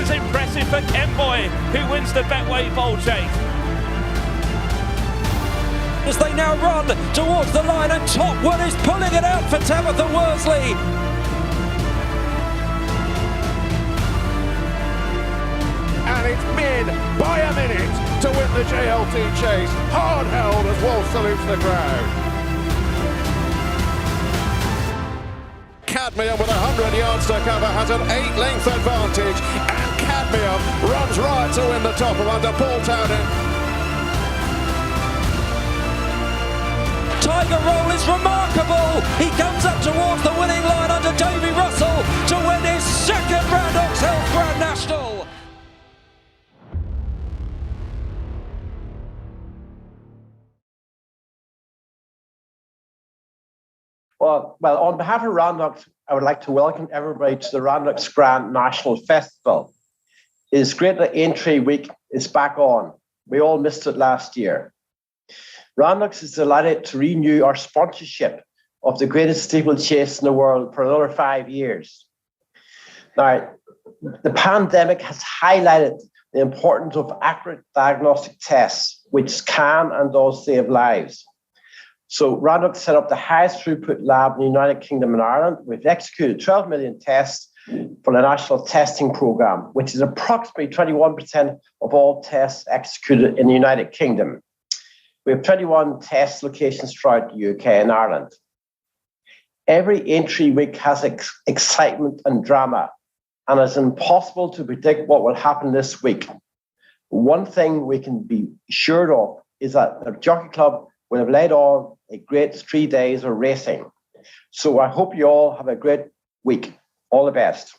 is impressive for Kenboy, who wins the Betway Bowl Chase. As they now run towards the line, and Top One is pulling it out for Tabitha Worsley. And it's Min by a minute to win the JLT chase. Hard held as Walsh salutes the crowd. Cadmium with 100 yards to cover has an 8-length advantage, and Cadmium runs right to win the top of under Paul Townend. Tiger Roll is remarkable. He comes up towards the winning line under Davy Russell to win his second Randox Grand National. Well, on behalf of Randox, I would like to welcome everybody to the Randox Grand National Festival. It is great that Aintree Week is back on. We all missed it last year. Randox is delighted to renew our sponsorship of the greatest steeplechase in the world for another 5 years. Now, the pandemic has highlighted the importance of accurate diagnostic tests, which can and does save lives. So Randox set up the highest throughput lab in the United Kingdom and Ireland. We've executed 12 million tests for the national testing program, which is approximately 21% of all tests executed in the United Kingdom. We have 21 test locations throughout the UK and Ireland. Every Aintree Week has excitement and drama, and it's impossible to predict what will happen this week. One thing we can be assured of is that the Jockey Club will have laid on a great 3 days of racing. So I hope you all have a great week. All the best.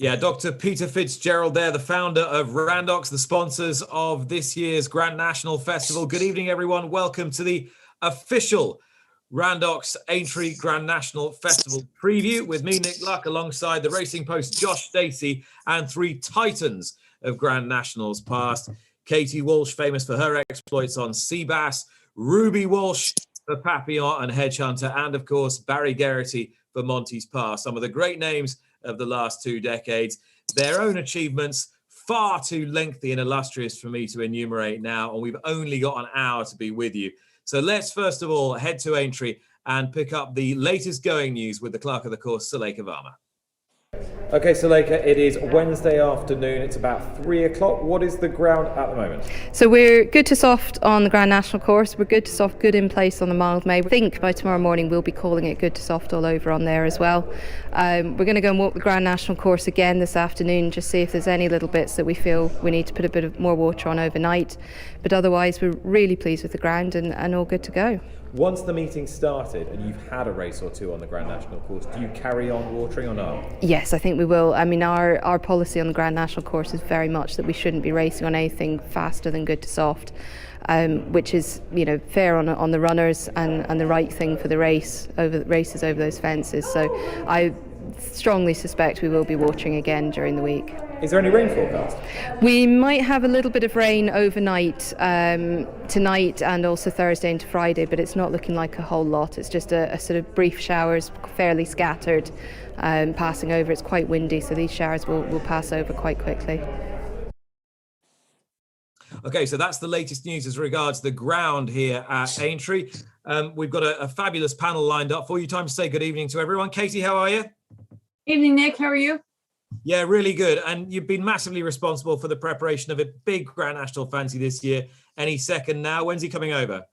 Yeah, Dr. Peter Fitzgerald there, the founder of Randox, the sponsors of this year's Grand National Festival. Good evening, everyone. Welcome to the official Randox Aintree Grand National Festival preview with me, Nick Luck, alongside the Racing Post Josh Stacey and three titans of Grand Nationals past. Katie Walsh, famous for her exploits on Seabass, Ruby Walsh for Papillon and Hedge Hunter, and of course, Barry Geraghty for Monty's Pass. Some of the great names of the last 2 decades. Their own achievements far too lengthy and illustrious for me to enumerate now, and we've only got an hour to be with you. So let's first of all head to Aintree and pick up the latest going news with the clerk of the course, Suleika Varma. Okay, Suleika, it is Wednesday afternoon. It's about 3 o'clock. What is the ground at the moment? So we're good to soft on the Grand National course. We're good to soft, good in place on the Mildmay. I think by tomorrow morning we'll be calling it good to soft all over on there as well. We're going to go and walk the Grand National course again this afternoon, just see if there's any little bits that we feel we need to put a bit of more water on overnight. But otherwise, we're really pleased with the ground and all good to go. Once the meeting started and you've had a race or two on the Grand National course, do you carry on watering or not? Yes, I think we will. I mean, our policy on the Grand National course is very much that we shouldn't be racing on anything faster than good to soft, which is, you know, fair on the runners and the right thing for the races over those fences. So I strongly suspect we will be watering again during the week. Is there any rain forecast? We might have a little bit of rain overnight tonight and also Thursday into Friday, but it's not looking like a whole lot. It's just a sort of brief showers, fairly scattered, passing over. It's quite windy, so these showers will pass over quite quickly. Okay, so that's the latest news as regards the ground here at Aintree. We've got a fabulous panel lined up for you. Time to say good evening to everyone. Katie, how are you? Evening, Nick. How are you? Yeah, really good. And you've been massively responsible for the preparation of a big Grand National Fancy this year. Any second now. When's he coming over?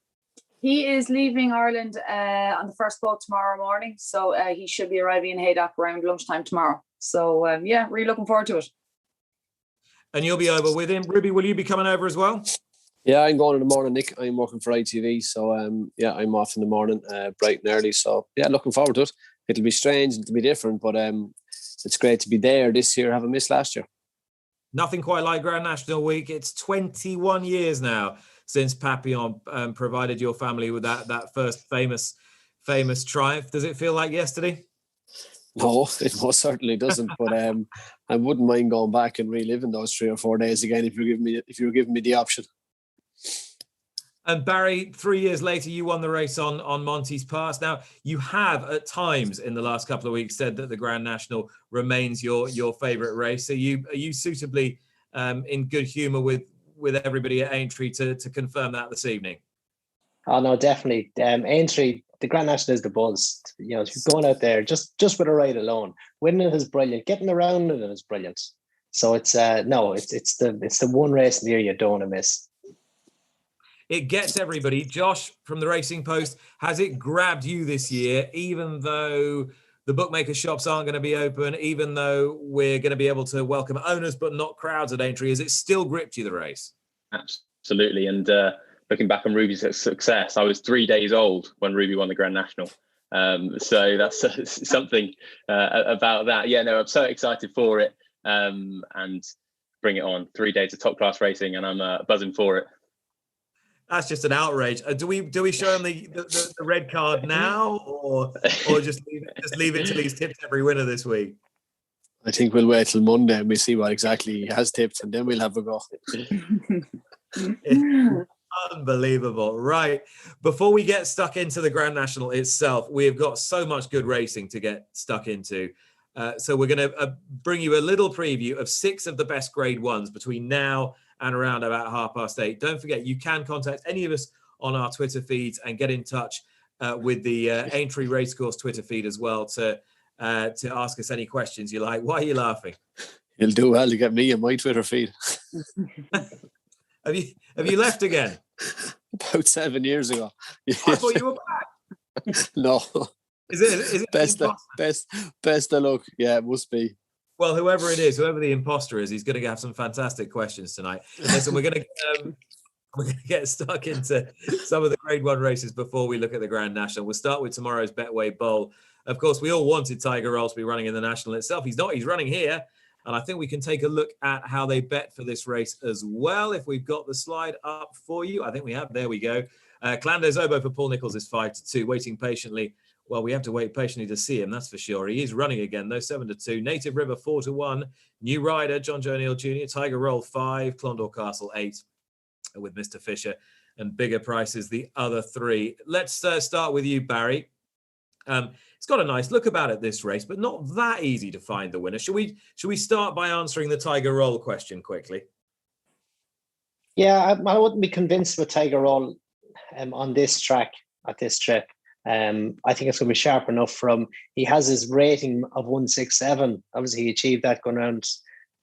He is leaving Ireland on the first boat tomorrow morning. So he should be arriving in Haydock around lunchtime tomorrow. So, yeah, really looking forward to it. And you'll be over with him. Ruby, will you be coming over as well? Yeah, I'm going in the morning, Nick. I'm working for ITV. So, yeah, I'm off in the morning, bright and early. So, yeah, looking forward to it. It'll be strange, it'll be different, but it's great to be there this year, having missed last year. Nothing quite like Grand National Week. It's 21 years now since Papillon provided your family with that first famous triumph. Does it feel like yesterday? No, it most certainly doesn't. But I wouldn't mind going back and reliving those 3 or 4 days again if you were giving me the option. And Barry, 3 years later, you won the race on Monty's Pass. Now, you have at times in the last couple of weeks said that the Grand National remains your favourite race. Are you suitably in good humour with everybody at Aintree to confirm that this evening? Oh no, definitely. Aintree, the Grand National is the buzz. You know, going out there just with a ride alone, winning it is brilliant. Getting around it is brilliant. So it's the one race in the year you don't want to miss. It gets everybody. Josh from the Racing Post, has it grabbed you this year, even though the bookmaker shops aren't going to be open, even though we're going to be able to welcome owners but not crowds at Aintree? Has it still gripped you, the race? Absolutely. And looking back on Ruby's success, I was 3 days old when Ruby won the Grand National. So that's something about that. Yeah, no, I'm so excited for it, and bring it on. 3 days of top class racing, and I'm buzzing for it. That's just an outrage. Do we show him the red card now, or just leave it till he's tipped every winner this week? I think we'll wait till Monday and we see what exactly he has tipped, and then we'll have a go. Unbelievable. Right. Before we get stuck into the Grand National itself, we've got so much good racing to get stuck into. So we're going to bring you a little preview of 6 of the best Grade 1s between now and around about 8:30. Don't forget, you can contact any of us on our Twitter feeds and get in touch with the Aintree Racecourse Twitter feed as well to ask us any questions you like. Why are you laughing? You'll do well to get me on my Twitter feed. Have you left again? About 7 years ago. I thought you were back. No. Is it best of luck? Yeah, it must be. Well, whoever it is, whoever the imposter is, he's going to have some fantastic questions tonight. Listen, we're going to get stuck into some of the Grade 1 races before we look at the Grand National. We'll start with tomorrow's Betway Bowl. Of course, we all wanted Tiger Roll to be running in the National itself. He's not. He's running here. And I think we can take a look at how they bet for this race as well. If we've got the slide up for you, I think we have. There we go. Clandos Oboe for Paul Nicholls is 5-2, waiting patiently. Well, we have to wait patiently to see him, that's for sure. He is running again, though, 7-2. Native River 4-1. New Rider, John Joe O'Neill Jr. Tiger Roll 5. Clondor Castle 8 with Mr. Fisher. And bigger prices, the other 3. Let's start with you, Barry. It's got a nice look about it, this race, but not that easy to find the winner. Should we start by answering the Tiger Roll question quickly? Yeah, I wouldn't be convinced with Tiger Roll on this track at this trip. I think it's going to be sharp enough for him. He has his rating of 167. Obviously, he achieved that going around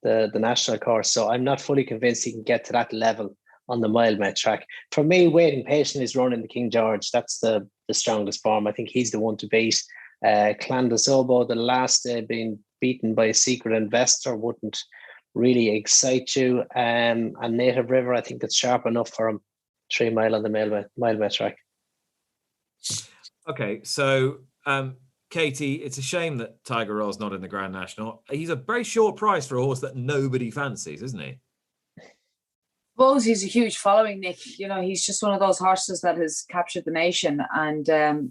the national course. So I'm not fully convinced he can get to that level on the mile-met track. For me, waiting patiently is running the King George. That's the strongest form. I think he's the one to beat. Clandos Oboe, the last day being beaten by a secret investor, wouldn't really excite you. And Native River, I think it's sharp enough for him. 3 mile on the mile-met track. Okay, so Katie, it's a shame that Tiger Roll's not in the Grand National. He's a very short price for a horse that nobody fancies, isn't he? I suppose he's a huge following, Nick. You know, he's just one of those horses that has captured the nation, and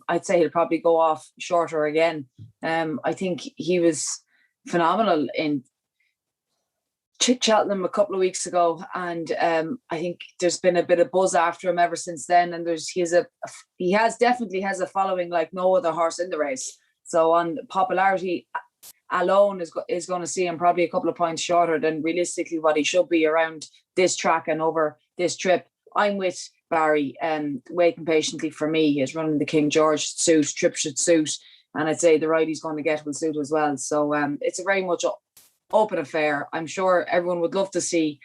I'd say he'll probably go off shorter again. I think he was phenomenal in Cheltenham a couple of weeks ago, and I think there's been a bit of buzz after him ever since then. And he definitely has a following like no other horse in the race. So on popularity alone is going to see him probably a couple of points shorter than realistically what he should be around this track and over this trip. I'm with Barry, waiting patiently for me. Is running the King George suit, trip should suit, and I'd say the ride he's going to get will suit as well. So it's a very much open affair. I'm sure everyone would love to see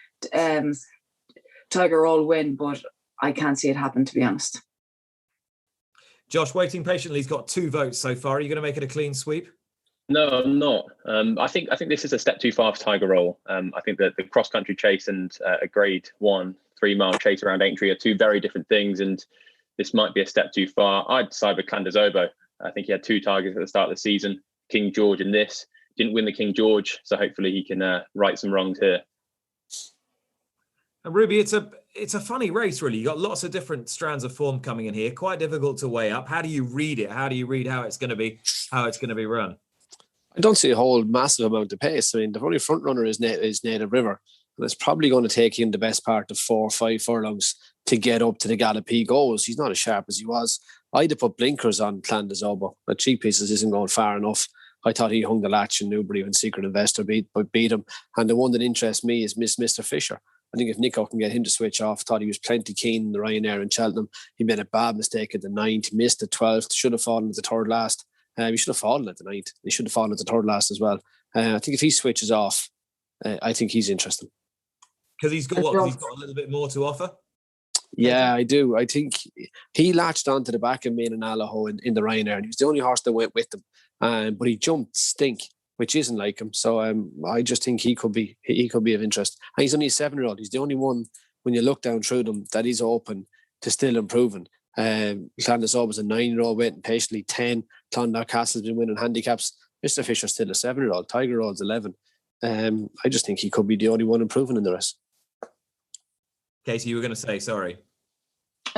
Tiger Roll win, but I can't see it happen, to be honest. Josh, waiting patiently, he's got 2 votes so far. Are you going to make it a clean sweep? No, I'm not. I think this is a step too far for Tiger Roll. I think that the cross-country chase and a Grade 1 3-mile chase around Aintree are 2 very different things, and this might be a step too far. I'd side with Clandos Oboe. I think he had 2 targets at the start of the season, King George and this. Didn't win the King George, so hopefully he can right some wrongs here. And Ruby, it's a funny race, really. You got lots of different strands of form coming in here. Quite difficult to weigh up. How do you read it? How do you read how it's going to be run? I don't see a whole massive amount of pace. I mean, the only front runner is Native River. And it's probably going to take him the best part of 4 or 5 furlongs to get up to the gallop he goes. He's not as sharp as he was. I'd have put blinkers on Clandazobo. But 3 pieces isn't going far enough. I thought he hung the latch in Newbury when Secret Investor beat him. And the one that interests me is Mr. Fisher. I think if Nico can get him to switch off, thought he was plenty keen in the Ryanair in Cheltenham. He made a bad mistake at the 9th, missed the 12th, should have fallen at the 3rd last. He should have fallen at the 9th. He should have fallen at the 3rd last as well. I think if he switches off, I think he's interesting. Because he's got what? He's got a little bit more to offer? Yeah, I do. I think he latched onto the back of Main and Allaho in the Ryanair, and he was the only horse that went with them. But he jumped stink, which isn't like him. So I just think he could be of interest. And he's only a 7-year-old. He's the only one, when you look down through them, that is open to still improving. Clondazob was a 9-year-old waiting patiently. 10. Clondalk Castle's been winning handicaps. Mr. Fisher's still a 7-year-old. Tiger Road's 11. I just think he could be the only one improving in the rest. Katie, you were going to say, sorry.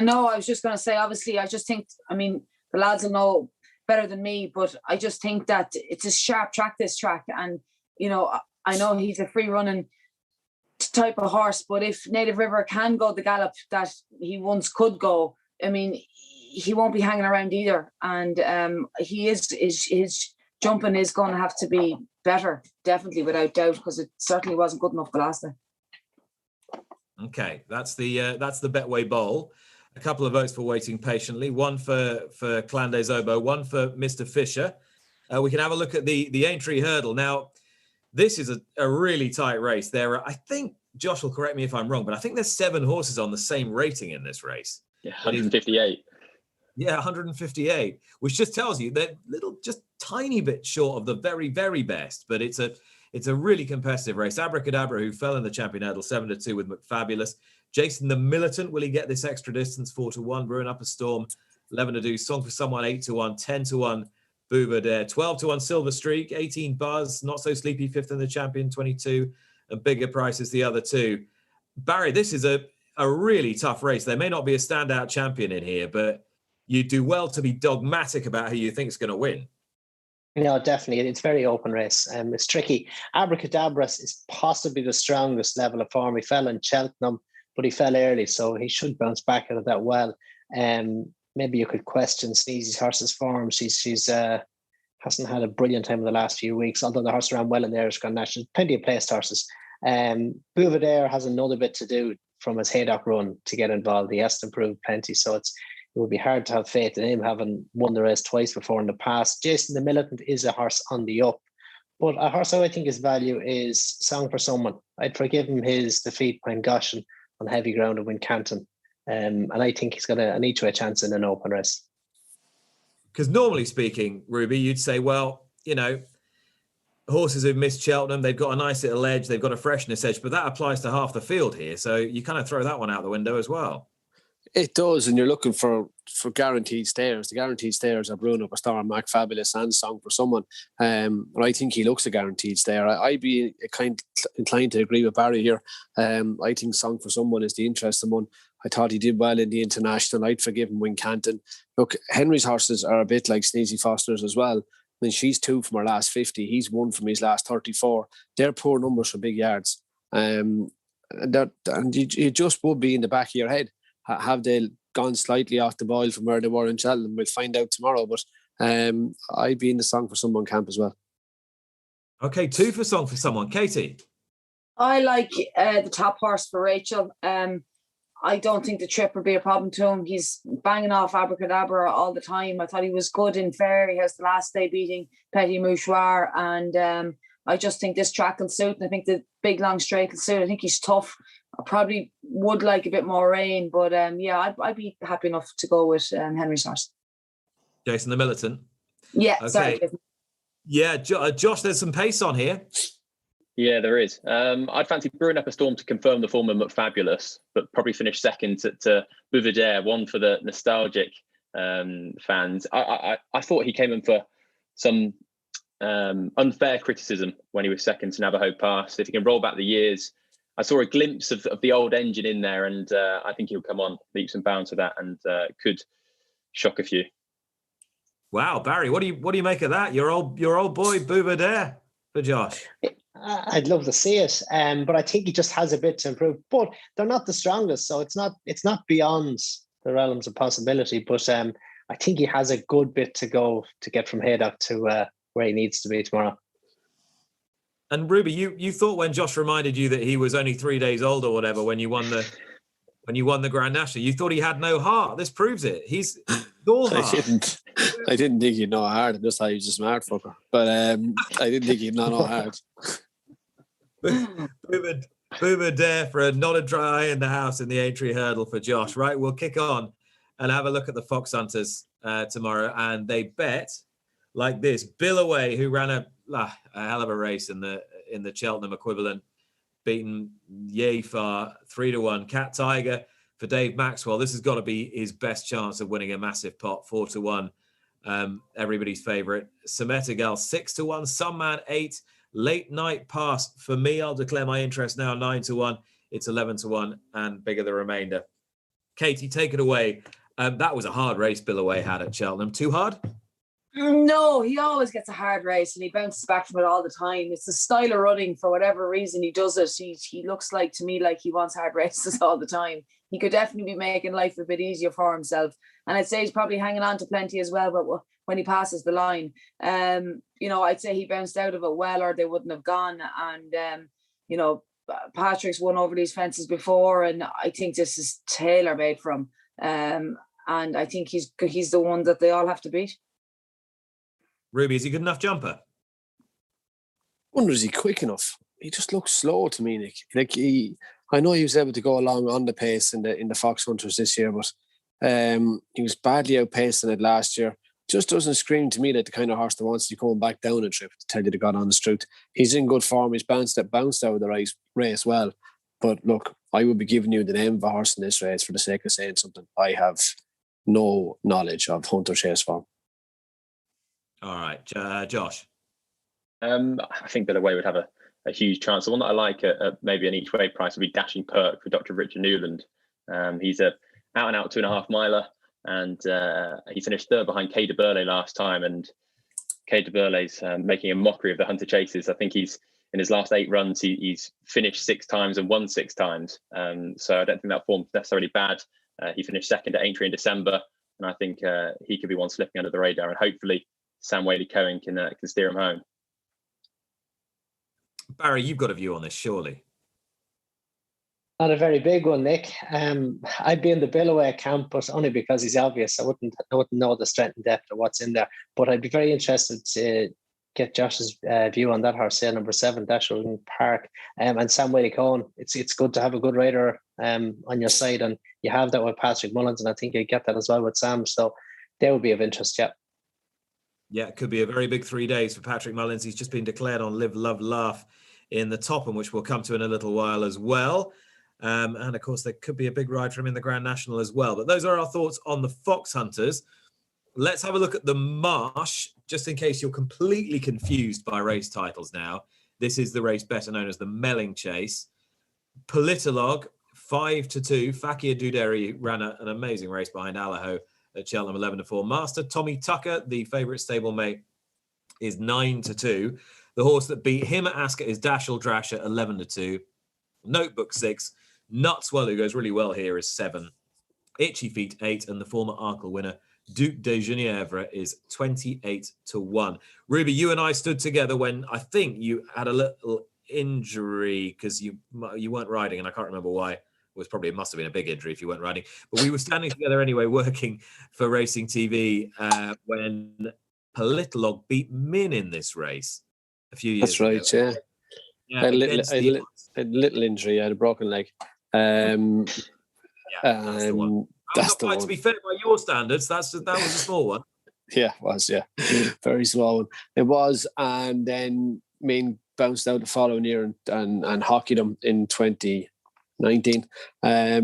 No, I was just going to say, obviously, I just think, I mean, the lads will know better than me, but I just think that it's a sharp track, this track. And, you know, I know he's a free running type of horse, but if Native River can go the gallop that he once could go, I mean, he won't be hanging around either. And his jumping is going to have to be better, definitely, without doubt, because it certainly wasn't good enough the last time. Okay, that's the Betway Bowl. A couple of votes for waiting patiently. One for Clandazobo, one for Mr. Fisher. We can have a look at the Aintree Hurdle. Now, this is a really tight race. There are, I think, Josh will correct me if I'm wrong, but I think there's 7 horses on the same rating in this race. Yeah, 158. Yeah, 158, which just tells you they're just tiny bit short of the very, very best. But it's a really competitive race. Abracadabra, who fell in the Champion Hurdle, 7-2 with McFabulous. Jason the Militant, will he get this extra distance? 4-1. Brewing Up a Storm, 11-2. Song for Someone, 8-1. 10-1. Bouvedere, 12-1. Silver Streak, 18. Buzz, Not So Sleepy, 5th in the Champion, 22. And Bigger Prices, the other 2. Barry, this is a really tough race. There may not be a standout champion in here, but you do well to be dogmatic about who you think is going to win. No, definitely. It's a very open race. It's tricky. Abracadabra is possibly the strongest level of form. He fell in Cheltenham, but he fell early, so he should bounce back out of that well. Maybe you could question Sneezy's horse's form. She's hasn't had a brilliant time in the last few weeks, although the horse ran well in the Irish Grand National. Plenty of placed horses. Bouvedere has another bit to do from his Haydock run to get involved. He has to improve plenty, so it would be hard to have faith in him, having won the race twice before in the past. Jason the Militant is a horse on the up, but a horse I think his value is Song for Someone. I'd forgive him his defeat by Goshen on heavy ground at Wincanton, and I think he's got an each-way chance in an open race. Because normally speaking, Ruby, you'd say, well, you know, horses who've missed Cheltenham, they've got a nice little edge, they've got a freshness edge, but that applies to half the field here, so you kind of throw that one out the window as well. It does, and you're looking for guaranteed stayers. The guaranteed stayers are Bruno Pastor, Mark Fabulous, and Song for Someone. But I think he looks a guaranteed stayer. I'd be inclined to agree with Barry here. I think Song for Someone is the interesting one. I thought he did well in the International. I'd forgive him Wincanton. Look, Henry's horses are a bit like Sneezy Foster's as well. I mean, she's 2 from her last 50. He's 1 from his last 34. They're poor numbers for big yards. And you just would be in the back of your head. Have they gone slightly off the boil from where they were in Cheltenham? We'll find out tomorrow, but I'd be in the Song for Someone camp as well. Okay, 2 for Song for Someone. Katie? I like the top horse for Rachel. I don't think the trip would be a problem to him. He's banging off Abracadabra all the time. I thought he was good in Fairy House the last day, beating Petit Mouchoir, and I just think this track will suit, and I think the big long straight will suit. I think he's tough. I probably would like a bit more rain, but yeah, I'd be happy enough to go with Henry's horse. Jason the Militant. Yeah, okay. Sorry, Jason. Yeah, Josh, there's some pace on here. Yeah, there is. I'd fancy Brewing Up a Storm to confirm the form of McFabulous, but probably finish second to Bouvedere, one for the nostalgic fans. I thought he came in for some unfair criticism when he was second to Navajo Pass. If he can roll back the years, I saw a glimpse of the old engine in there, and I think he'll come on leaps and bounds with that, and could shock a few. Wow, Barry, what do you make of that? Your old boy Bouvedere for Josh. I'd love to see it, but I think he just has a bit to improve. But they're not the strongest, so it's not beyond the realms of possibility. But I think he has a good bit to go to get from Haydock to where he needs to be tomorrow. And Ruby, you thought when Josh reminded you that he was only 3 days old or whatever when you won the Grand National, you thought he had no heart. This proves it. He's all heart. I didn't think he'd know hard. I just thought he was a smart fucker. But I didn't think he'd know hard. Boomer dare for a not a dry in the house in the Aintree Hurdle for Josh. Right, we'll kick on and have a look at the Fox Hunters tomorrow, and they bet like this. Billaway, who ran a hell of a race in the Cheltenham equivalent, beaten yay far 3-1. Cat Tiger for Dave Maxwell. This has got to be his best chance of winning a massive pot, 4-1. Everybody's favourite. Sametagal 6-1. Some Man 8. Late Night Pass for me. I'll declare my interest now 9-1. It's 11-1 and bigger the remainder. Katie, take it away. That was a hard race Billaway had at Cheltenham. Too hard? No, he always gets a hard race and he bounces back from it all the time. It's the style of running. For whatever reason he does it. He looks like to me like he wants hard races all the time. He could definitely be making life a bit easier for himself. And I'd say he's probably hanging on to plenty as well, but when he passes the line, I'd say he bounced out of it well, or they wouldn't have gone. And Patrick's won over these fences before, and I think this is tailor-made for him. And I think he's the one that they all have to beat. Ruby, is he good enough jumper? I wonder, is he quick enough? He just looks slow to me, Nick. I know he was able to go along on the pace in the Fox Hunters this year, but he was badly outpaced in it last year. Just doesn't scream to me that the kind of horse that wants to be coming back down a trip, to tell you the God honest truth. He's in good form. He's bounced out of the race well. But look, I would be giving you the name of a horse in this race for the sake of saying something. I have no knowledge of Hunter Chase form. All right, Josh. I think Billaway would have a huge chance. The one that I like at maybe an each way price would be Dashing Perk for Dr. Richard Newland. He's a out and out 2.5 miler, and he finished third behind Kay de Burley last time. And Kay de Burley's making a mockery of the Hunter Chases. I think he's in his last 8 runs, he's finished 6 times and won 6 times. So I don't think that form's necessarily bad. He finished second at Aintree in December, and I think he could be one slipping under the radar. And hopefully Sam Whaley-Cohen can steer him home. Barry, you've got a view on this, surely. Not a very big one, Nick. I'd be in the Billaway camp, but only because he's obvious. I wouldn't know the strength and depth of what's in there. But I'd be very interested to get Josh's view on that horse, number 7, Dashing Park, and Sam Whaley-Cohen. It's good to have a good rider on your side, and you have that with Patrick Mullins, and I think you get that as well with Sam. So they would be of interest, yeah. Yeah, it could be a very big 3 days for Patrick Mullins. He's just been declared on Live, Love, Laugh in the Topham, which we'll come to in a little while as well. And of course, there could be a big ride for him in the Grand National as well. But those are our thoughts on the Fox Hunters. Let's have a look at the Marsh, just in case you're completely confused by race titles now. This is the race better known as the Melling Chase. Politologue, 5-2. Fakir Duderi ran an amazing race behind Allaho at Cheltenham, 11-4. Master Tommy Tucker, the favourite stablemate, is 9-2. The horse that beat him at Ascot is Dashel Drasher, 11-2. Notebook 6. Nutswell, who goes really well here, is 7. Itchy Feet, 8. And the former Arkle winner, Duke de Genièvre, is 28-1. Ruby, you and I stood together when I think you had a little injury because you weren't riding, and I can't remember why. It must have been a big injury if you weren't riding. But we were standing together anyway, working for Racing TV when Politologue beat Min in this race a few years ago. That's right, yeah. I had a little injury. I had a broken leg. That's the one. To be fair, by your standards, that was a small one. Yeah, it was, yeah. Very small one. It was, and then Min bounced out the following year and hockeyed him in 2019. I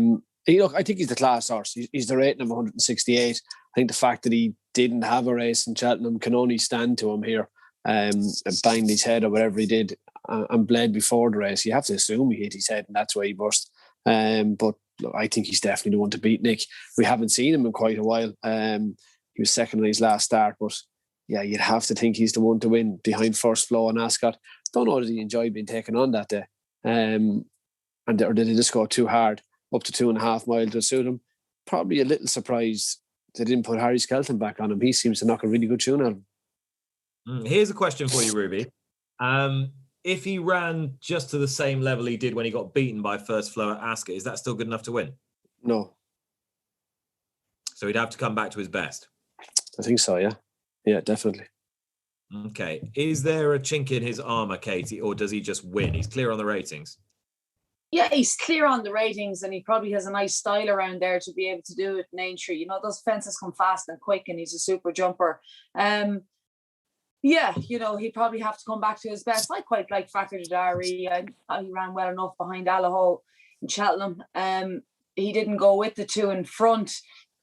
think he's the class horse. He's the rating of 168. I think the fact that he didn't have a race in Cheltenham can only stand to him here. And banged his head or whatever he did and bled before the race. You have to assume he hit his head and that's why he burst. But look, I think he's definitely the one to beat, Nick. We haven't seen him in quite a while. He was second in his last start, but yeah, you'd have to think he's the one to win behind First Flow and Ascot. don't know, did he enjoy being taken on that day? Or did he just go too hard, up to 2.5 miles to suit him? Probably a little surprised they didn't put Harry Skelton back on him. He seems to knock a really good tune out of him. Here's a question for you, Ruby. If he ran just to the same level he did when he got beaten by First Flow at Ascot, is that still good enough to win? No. So he'd have to come back to his best? I think so, yeah. Yeah, definitely. Okay. Is there a chink in his armour, Katie, or does he just win? He's clear on the ratings. Yeah, he's clear on the ratings, and he probably has a nice style around there to be able to do it in Aintree. You know, those fences come fast and quick, and he's a super jumper. Yeah, you know, he'd probably have to come back to his best. I quite like Fakir Dadari. He ran well enough behind Allaho in Cheltenham. He didn't go with the two in front.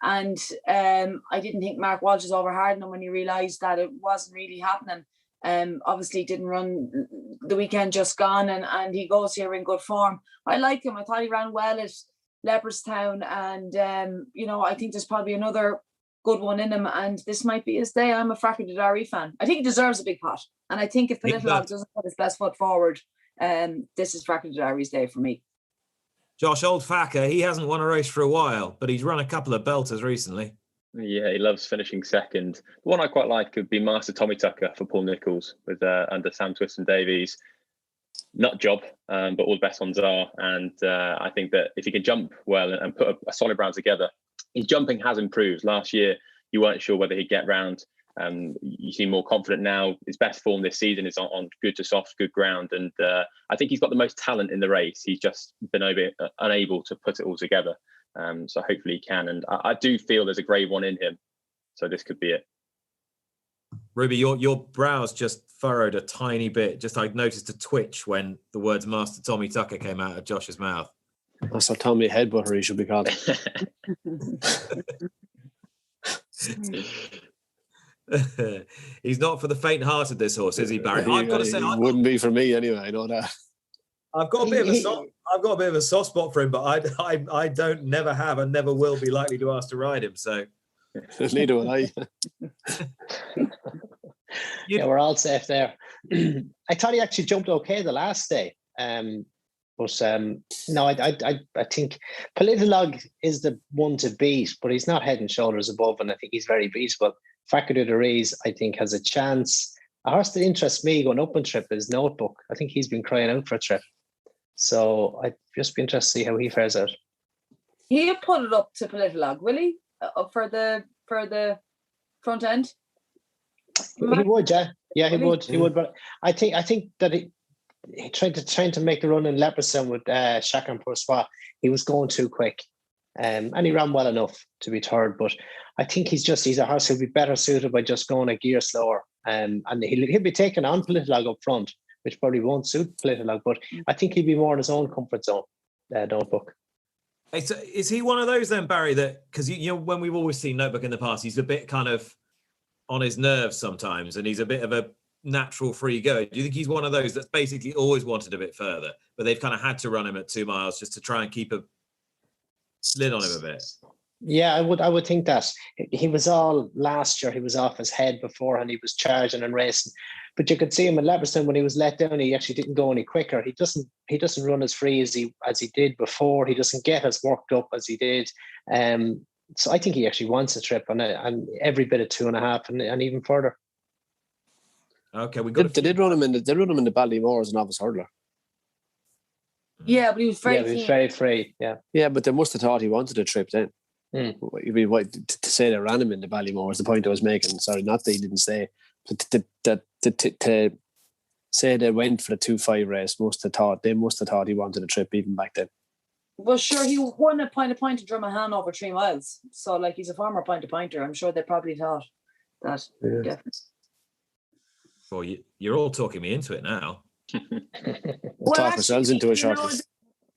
And I didn't think Mark Walsh was overhard him when he realised that it wasn't really happening. Obviously didn't run the weekend just gone, and he goes here in good form. I like him. I thought he ran well at Leopardstown, and you know, I think there's probably another good one in him, and this might be his day. I'm a Fakir Dadari fan. I think he deserves a big pot, and I think if Little doesn't put his best foot forward, this is Fakir Dadari's day for me. Josh, old Fakir, he hasn't won a race for a while, but he's run a couple of belters recently. Yeah, he loves finishing second. The one I quite like could be Master Tommy Tucker for Paul Nicholls with under Sam Twiston Davies. Nut job, but all the best ones are. And I think that if he can jump well and put a solid round together, his jumping has improved. Last year, you weren't sure whether he'd get round. You seem more confident now. His best form this season is on good to soft, good ground. And I think he's got the most talent in the race. He's just been unable to put it all together. So hopefully he can. And I do feel there's a grade one in him. So this could be it. Ruby, your brows just furrowed a tiny bit. Just I noticed a twitch when the words Master Tommy Tucker came out of Josh's mouth. That's a Tommy Headbutter, he should be called. He's not for the faint-hearted, this horse, is he, Barry? I've got to say, wouldn't be for me anyway. I know that. I've got a bit of a soft spot for him, but I don't never have and never will be likely to ask to ride him. So neither will I. Yeah, we're all safe there. I thought he actually jumped okay the last day. But no, I think Politolog is the one to beat, but he's not head and shoulders above, and I think he's very beatable. Fakir Dadari, I think, has a chance. A horse that interests me going up on trip is Notebook. I think he's been crying out for a trip. So I'd just be interested to see how he fares out. He'll put it up to Politolog, will he? Up for the front end? He would, yeah. Yeah, he would. He would. But I think that he trying to make the run in Leopardstown with Chacun Pour Soi, he was going too quick. And he ran well enough to be third, but I think he's a horse who'll be better suited by just going a gear slower. And he'll be taking on Politolog up front, which probably won't suit Politolog, but I think he'll be more in his own comfort zone, Notebook. Is he one of those then, Barry, that, because you know, when we've always seen Notebook in the past, he's a bit kind of on his nerves sometimes, and he's a bit of a natural free go. Do you think he's one of those that's basically always wanted a bit further, but they've kind of had to run him at 2 miles just to try and keep a lid on him a bit? Yeah, I would think that. He was all last year, he was off his head before and he was charging and racing. But you could see him in Leopardstown when he was let down, he actually didn't go any quicker. He doesn't run as free as he did before. He doesn't get as worked up as he did. So I think he actually wants a trip and every bit of 2.5 and even further. Okay, they did run him in the Ballymore as an novice hurdler. Yeah, but he was very free. Yeah, but they must have thought he wanted a trip then. I mean, to say they ran him in the Ballymore is the point I was making. Sorry, not that he didn't say. But to say they went for the 2.5 race, they must have thought he wanted a trip even back then. Well, sure, he won a point in Drummahan over 3 miles. So, like, he's a former point-to-pointer. I'm sure they probably thought that. Yeah. Definitely. Well, you're all talking me into it now. We'll talk ourselves into a shortlist.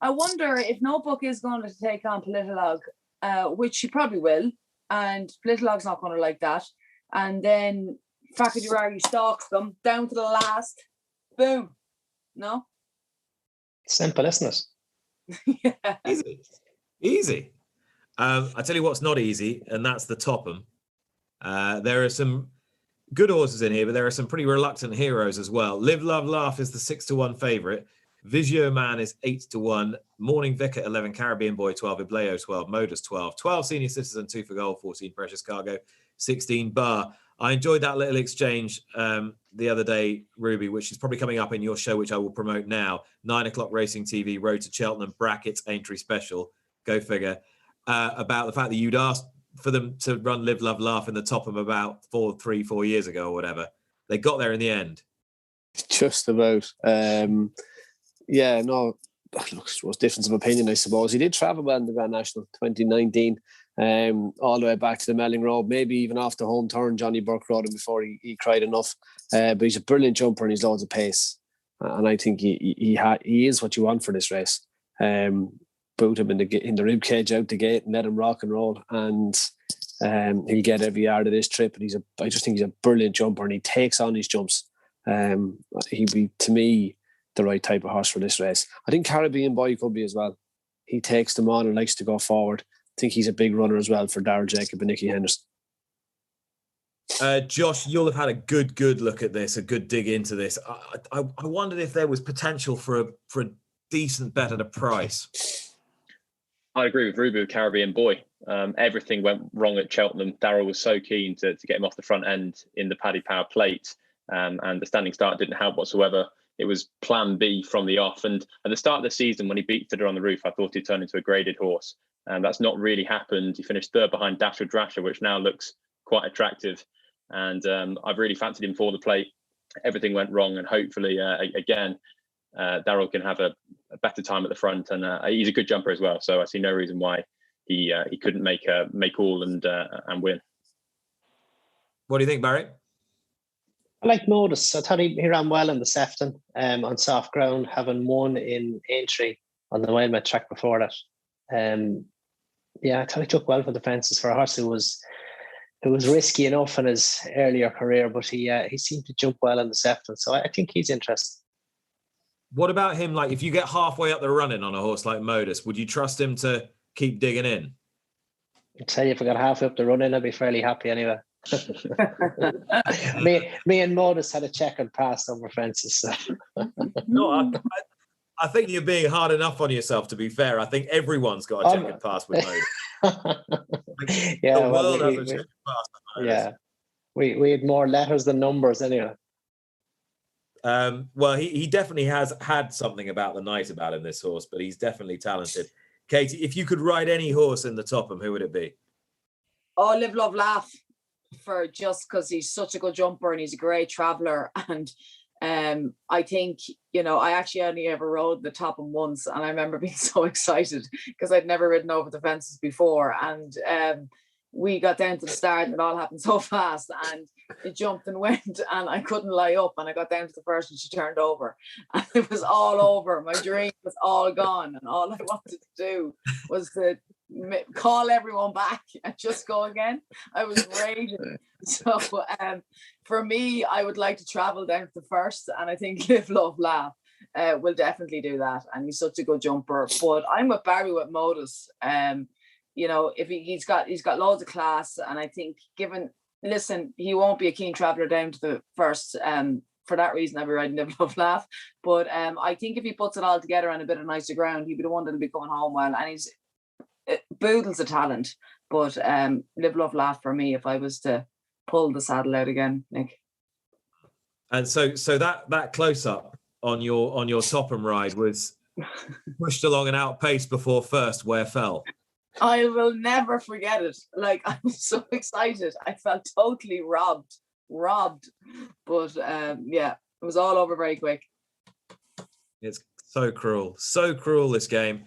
I wonder if Notebook is going to take on Politolog, which he probably will, and Politolog's not going to like that. And then Fakir Dadari stalks them down to the last. Boom. No? Simple, isn't it? Yeah. Easy. I tell you what's not easy, and that's the Topham. There are some good horses in here, but there are some pretty reluctant heroes as well. Live, Love, Laugh is the 6-1 favourite. Visio Man is 8-1. Morning Vicar 11. Caribbean Boy 12. Ibleo 12. Modus 12. 12 Senior Citizen 2 for gold. 14 Precious Cargo. 16 Bar. I enjoyed that little exchange the other day, Ruby, which is probably coming up in your show, which I will promote now. 9 o'clock Racing TV, Road to Cheltenham, brackets, Aintree Special. Go figure. About the fact that you'd asked for them to run Live, Love, Laugh in the Topham about 4 years ago or whatever. They got there in the end. Just about. Yeah, no, look, it was difference of opinion, I suppose. He did travel well in the Grand National 2019, all the way back to the Melling Road, maybe even off the home turn. Johnny Burke rode him before he cried enough. But he's a brilliant jumper and he's loads of pace. And I think he is what you want for this race. Boot him in the rib cage out the gate and let him rock and roll. And he'll get every yard of this trip. And I just think he's a brilliant jumper and he takes on his jumps. He'd be, to me, the right type of horse for this race. I think Caribbean Boy could be as well. He takes them on and likes to go forward. I think he's a big runner as well for Darrell Jacob and Nicky Henderson. Josh, you'll have had a good look at this, a good dig into this. I wondered if there was potential for a decent bet at a price. I agree with Ruby with Caribbean Boy. Everything went wrong at Cheltenham. Darrell was so keen to get him off the front end in the Paddy Power plate, and the standing start didn't help whatsoever. It was plan B from the off. And at the start of the season, when he beat Fiddler on the Roof, I thought he'd turn into a graded horse. And that's not really happened. He finished third behind Dasher Drasher, which now looks quite attractive. And I've really fancied him for the plate. Everything went wrong. And hopefully, again, Darrell can have a better time at the front. And he's a good jumper as well. So I see no reason why he couldn't make all and win. What do you think, Barry? I like Modus. I thought he ran well in the Sefton on soft ground, having won in Aintree on the Wildmet track before that. I thought he took well for the fences for a horse who was risky enough in his earlier career, but he seemed to jump well in the Sefton. So I think he's interesting. What about him? Like, if you get halfway up the running on a horse like Modus, would you trust him to keep digging in? I'd tell you, if I got halfway up the running, I'd be fairly happy anyway. me and Modus had a checkered past over fences. So. No, I think you're being hard enough on yourself, to be fair. I think everyone's got a checkered past with Modus. We had more letters than numbers anyway. Well, he definitely has had something about the night about him, this horse, but he's definitely talented. Katie, if you could ride any horse in the Topham, who would it be? Oh, Live, Love, Laugh, for just because he's such a good jumper and he's a great traveller. And I think, I actually only ever rode the Topham once, and I remember being so excited because I'd never ridden over the fences before. And we got down to the start and it all happened so fast, and it jumped and went, and I couldn't lie up, and I got down to the first and she turned over and it was all over. My dream was all gone, and all I wanted to do was to call everyone back and just go again. I was raging. So for me, I would like to travel down to the first, and I think Live, Love, Laugh will definitely do that, and he's such a good jumper. But I'm with Barry with Modus. If he's got loads of class, and I think he won't be a keen traveller down to the first. For that reason, I'll be riding Live, Love, Laugh. But I think if he puts it all together on a bit of nicer ground, he'll be the one that'll be coming home well. And Boodle's a talent, but Live, Love, Laugh for me if I was to pull the saddle out again, Nick. And so that close up on your Topham ride was pushed along and outpaced before first, where fell. I will never forget it. Like, I was so excited. I felt totally robbed. But it was all over very quick. It's so cruel, this game.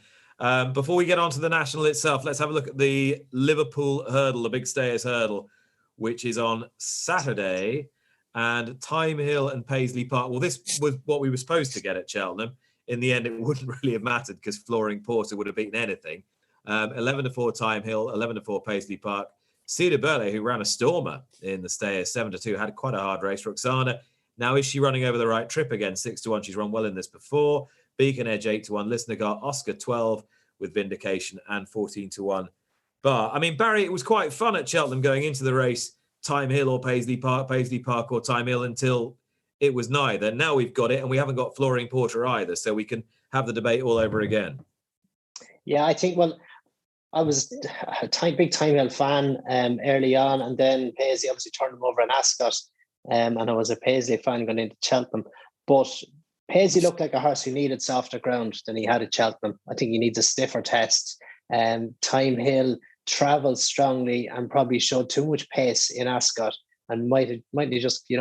Before we get on to the National itself, let's have a look at the Liverpool Hurdle, the Big Stayers Hurdle, which is on Saturday. And Time Hill and Paisley Park. Well, this was what we were supposed to get at Cheltenham. In the end, it wouldn't really have mattered because Flooring Porter would have beaten anything. 11-4 Time Hill, 11-4 Paisley Park. Cedar Burley, who ran a stormer in the Stayers, 7-2, had quite a hard race. Roxana, now is she running over the right trip again? 6-1. She's run well in this before. Beacon Edge 8-1. Listener got Oscar 12 with Vindication and 14-1. Bar. I mean, Barry, it was quite fun at Cheltenham going into the race Time Hill or Paisley Park or Time Hill until it was neither. Now we've got it, and we haven't got Flooring Porter either, so we can have the debate all over again. Yeah, I think, well, I was a big Time Hill fan early on, and then Paisley obviously turned him over in Ascot, and I was a Paisley fan going into Cheltenham. But Paisley looked like a horse who needed softer ground than he had at Cheltenham. I think he needs a stiffer test. Time Hill travelled strongly and probably showed too much pace in Ascot, and might have just,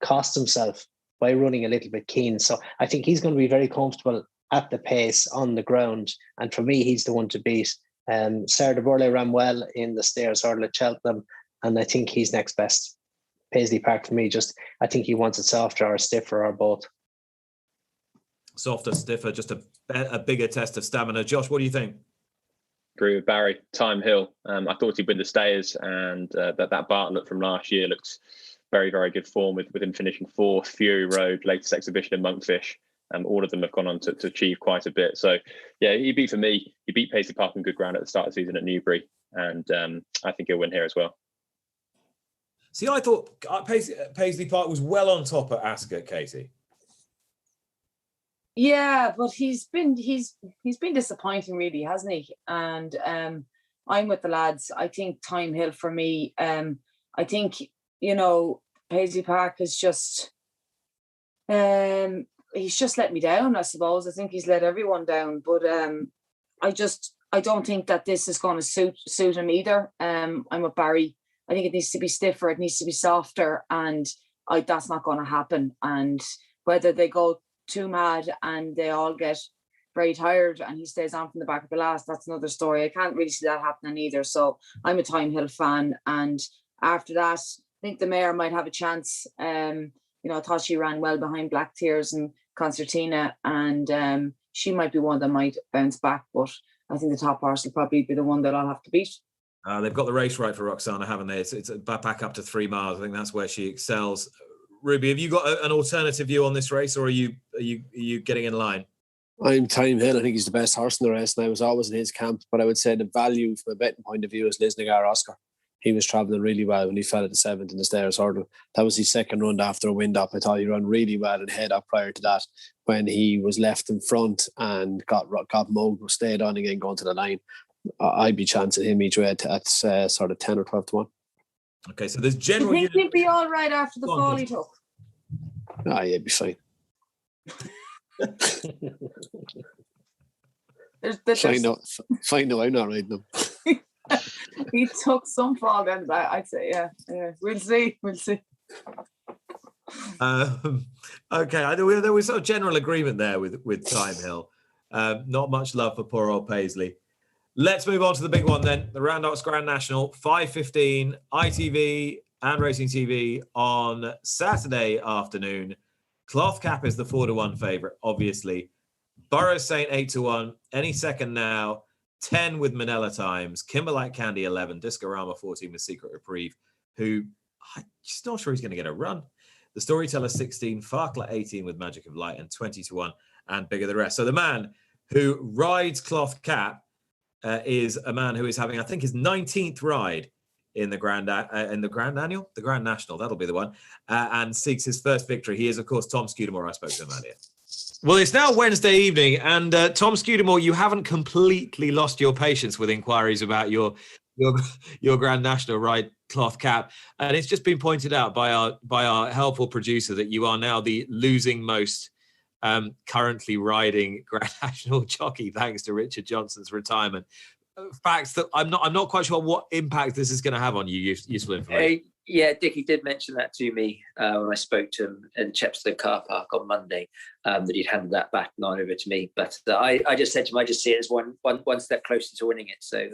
cost himself by running a little bit keen. So I think he's going to be very comfortable at the pace on the ground. And for me, he's the one to beat. Sarah de Bourlay ran well in the Stairs Hurdle at Cheltenham, and I think he's next best. Paisley Park for me, I think he wants it softer or stiffer or both. Softer, stiffer, just a bigger test of stamina. Josh, what do you think? Agree with Barry. Time Hill. I thought he'd win the Stayers, and that Bartlett from last year looks very, very good form with him finishing fourth. Fury Road, latest exhibition in Monkfish. All of them have gone on to achieve quite a bit. So, yeah, he beat Paisley Park on good ground at the start of the season at Newbury, and I think he'll win here as well. See, I thought Paisley Park was well on top at Ascot, Katie. Yeah, but he's been disappointing, really, hasn't he? And I'm with the lads. I think Time Hill for me. I think Paisley Park is just he's just let me down, I suppose. I think he's let everyone down. But I don't think that this is going to suit him either. I'm with Barry. I think it needs to be stiffer. It needs to be softer, and that's not going to happen. And whether they go too mad and they all get very tired and he stays on from the back of the last, that's another story. I can't really see that happening either. So I'm a Time Hill fan, and after that, I think the mare might have a chance. I thought she ran well behind Black Tears and Concertina, and she might be one that might bounce back, but I think the top horse will probably be the one that I'll have to beat. They've got the race right for Roxana, haven't they? It's back up to 3 miles. I think that's where she excels. Ruby, have you got an alternative view on this race, or are you getting in line? I'm Time Hill. I think he's the best horse in the race, and I was always in his camp. But I would say the value from a betting point of view is Lisnagar Oscar. He was travelling really well when he fell at the 7th in the Stairs Hurdle. That was his second run after a wind up. I thought he ran really well and head up prior to that when he was left in front and got mugged, stayed on again going to the line. I'd be chancing him each way at sort of 10 or 12 to 1. Okay, so there's general... You think he'd be all right after the fall he took? Yeah, he'd be fine. Fine, no, I'm not riding him. He took some fall then, I'd say, yeah. We'll see. Okay, there was sort of general agreement there with Time Hill. Not much love for poor old Paisley. Let's move on to the big one then, the Randox Grand National, 5:15, ITV and Racing TV on Saturday afternoon. Cloth Cap is the 4-1 favourite, obviously. Borough Saint 8-1, any second now. 10 with Manila Times, Kimberlite Candy 11, Discorama 14 with Secret Reprieve, who I'm just not sure he's going to get a run. The Storyteller 16, Farkler 18 with Magic of Light, and 20-1 and Bigger the Rest. So the man who rides Cloth Cap is a man who is having, I think, his 19th ride in the Grand National, that'll be the one, and seeks his first victory. He is, of course, Tom Scudamore. I spoke to him earlier. Well, it's now Wednesday evening, and Tom Scudamore, you haven't completely lost your patience with inquiries about your Grand National ride, Cloth Cap, and it's just been pointed out by our helpful producer that you are now the losing most currently riding Grand National jockey, thanks to Richard Johnson's retirement. Facts that I'm not quite sure what impact this is going to have on you. Useful information. Yeah, Dickie did mention that to me when I spoke to him in Chepstow car park on Monday, that he'd handed that back on over to me. But I just said to him, I just see it as one step closer to winning it. So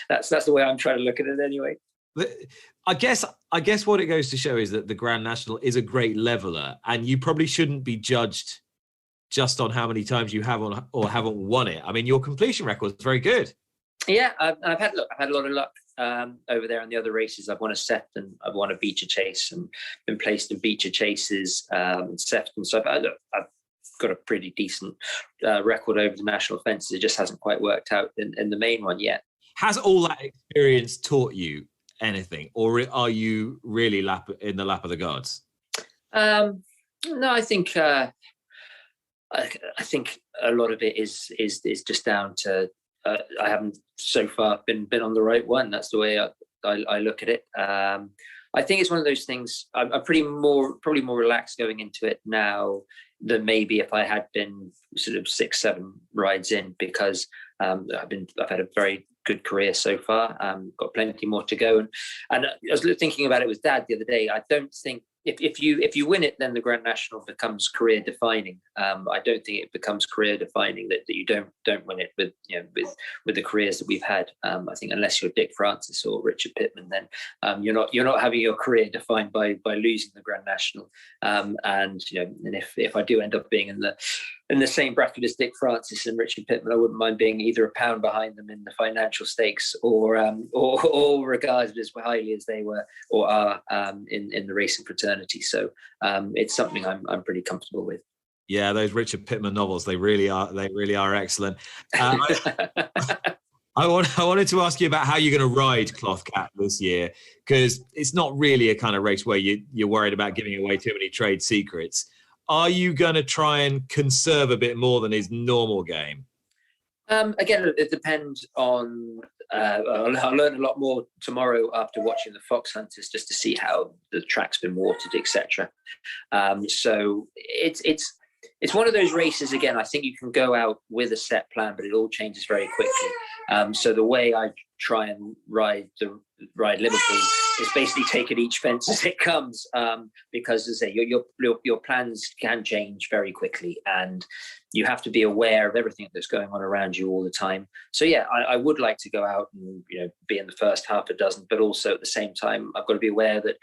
that's the way I'm trying to look at it anyway. I guess what it goes to show is that the Grand National is a great leveler, and you probably shouldn't be judged just on how many times you have on or haven't won it. I mean, your completion record is very good. Yeah, I've had a lot of luck over there in the other races. I've won a Sefton, I've won a Beecher Chase, and been placed in Beecher Chases and Sefton. So I've got a pretty decent record over the national fences. It just hasn't quite worked out in the main one yet. Has all that experience taught you anything, or are you really in the lap of the gods? No, I think I think a lot of it is just down to I haven't so far been on the right one. That's the way I look at it. I think it's one of those things. I'm probably more relaxed going into it now than maybe if I had been sort of 6-7 rides in, because I've had a very good career so far. Got plenty more to go, and I was thinking about it with Dad the other day. I don't think if you win it, then the Grand National becomes career defining. I don't think it becomes career defining that you don't win it with the careers that we've had. I think unless you're Dick Francis or Richard Pittman, then you're not having your career defined by losing the Grand National. And if I do end up being in the same bracket as Dick Francis and Richard Pittman, I wouldn't mind being either a pound behind them in the financial stakes, or regarded as highly as they were or are in the racing fraternity. So it's something I'm pretty comfortable with. Yeah, those Richard Pittman novels, they really are excellent. I wanted to ask you about how you're going to ride Cloth Cap this year, because it's not really a kind of race where you're worried about giving away too many trade secrets. Are you going to try and conserve a bit more than his normal game? Again, it depends on. I'll learn a lot more tomorrow after watching the Fox Hunters, just to see how the track's been watered, etc. So it's one of those races. Again, I think you can go out with a set plan, but it all changes very quickly. So the way I try and ride Liverpool is basically take at each fence as it comes, because as I say, your plans can change very quickly, and you have to be aware of everything that's going on around you all the time. So yeah, I would like to go out and be in the first half a dozen, but also at the same time, I've got to be aware that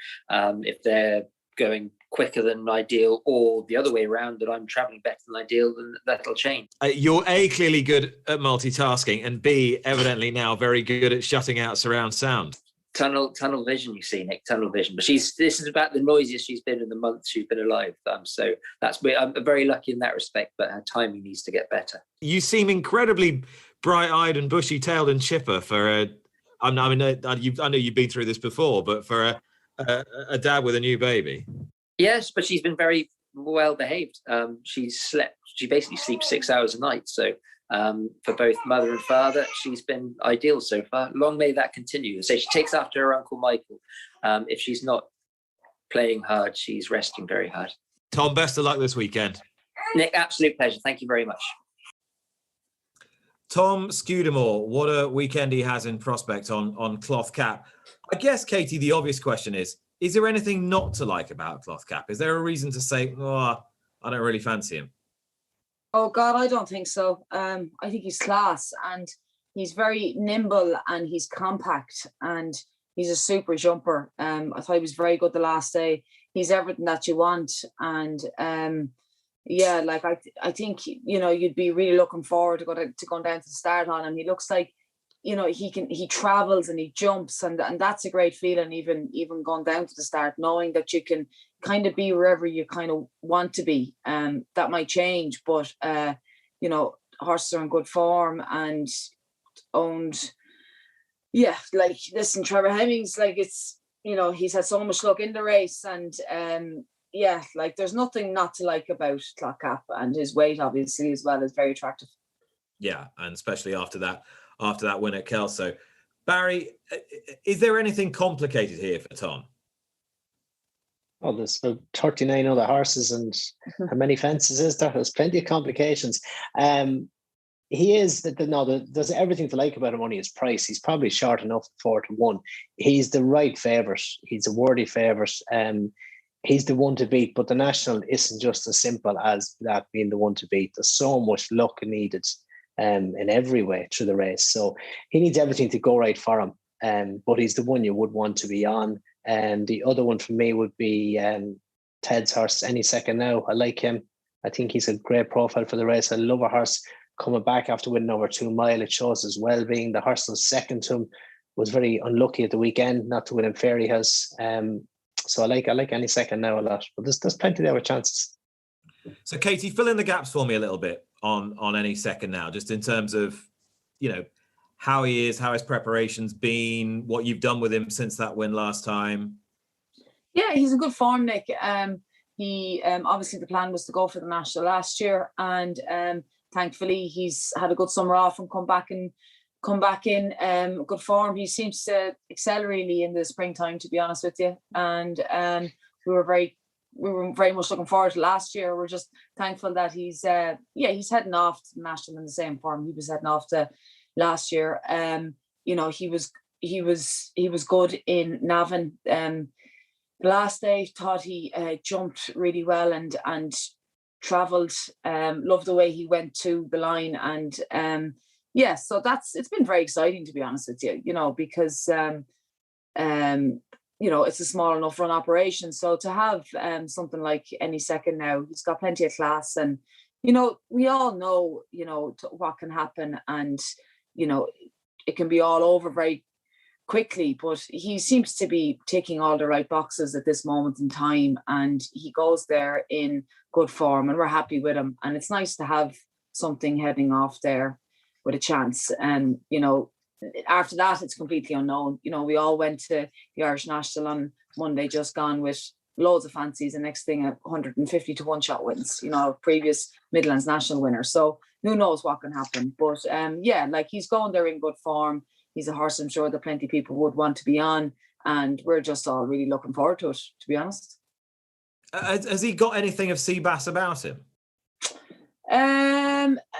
if they're going quicker than ideal, or the other way around, that I'm traveling better than ideal, then that'll change. You're A, clearly good at multitasking, and B, evidently now very good at shutting out surround sound. Tunnel vision, you see, Nick, tunnel vision. But this is about the noisiest she's been in the month she's been alive. So I'm very lucky in that respect, but her timing needs to get better. You seem incredibly bright-eyed and bushy-tailed and chipper for I know you've been through this before, but for a dad with a new baby. Yes, but she's been very well behaved. She basically sleeps 6 hours a night. So for both mother and father, she's been ideal so far. Long may that continue. So she takes after her Uncle Michael. If she's not playing hard, she's resting very hard. Tom, best of luck this weekend. Nick, absolute pleasure. Thank you very much. Tom Scudamore, what a weekend he has in prospect on Cloth Cap. I guess, Katie, the obvious question is there anything not to like about Cloth Cap? Is there a reason to say, I don't really fancy him? Oh God, I don't think so. I think he's class, and he's very nimble, and he's compact, and he's a super jumper. I thought he was very good the last day. He's everything that you want, and I think you'd be really looking forward to going down to the start on him. He looks like he travels and he jumps, and that's a great feeling. Even going down to the start, knowing that you can kind of be wherever you kind of want to be. That might change, but horses are in good form and owned. Yeah, listen, Trevor Hemmings, he's had so much luck in the race, and there's nothing not to like about Cloth Cap, and his weight obviously as well is very attractive. Yeah, and especially after that win at Kelso. Barry, is there anything complicated here for Tom? Well, there's about 39 other horses, and how many fences is there? There's plenty of complications. There's everything to like about him, only his price. He's probably short enough 4-1. He's the right favourite. He's a worthy favourite. He's the one to beat, but the National isn't just as simple as that being the one to beat. There's so much luck needed in every way through the race. So he needs everything to go right for him. But he's the one you would want to be on. And the other one for me would be Ted's horse, Any Second Now. I like him. I think he's a great profile for the race. I love a horse coming back after winning over 2 mile. It shows his well-being. The horse that was second to him was very unlucky at the weekend not to win in Fairyhouse. So I like Any Second Now a lot. But there's plenty of other chances. So Katie, fill in the gaps for me a little bit on Any Second Now, just in terms of, how he is, how his preparation's been, what you've done with him since that win last time? Yeah, he's in good form, Nick. He obviously the plan was to go for the national last year, and thankfully he's had a good summer off and come back in good form. He seems to excel really in the springtime, to be honest with you. And we were very much looking forward to last year. We're just thankful that he's heading off to the national in the same form he was heading off to last year. You know, he was good in Navan. The last day, thought he jumped really well and travelled. Loved the way he went to the line, and so it's been very exciting, to be honest with you. You know, because you know, it's a small enough run operation. So to have something like Any Second now, he's got plenty of class, and you know, we all know, you know, what can happen, and you know, it can be all over very quickly, but he seems to be ticking all the right boxes at this moment in time, and he goes there in good form, and we're happy with him. And it's nice to have something heading off there with a chance. And you know, after that, it's completely unknown. You know, we all went to the Irish National on Monday just gone with loads of fancies, and next thing 150 to 1 shot wins, you know, previous Midlands National winner. So who knows what can happen. But like, he's going there in good form. He's a horse I'm sure that plenty of people would want to be on, and we're just all really looking forward to it, to be honest. Has he got anything of Seabass about him?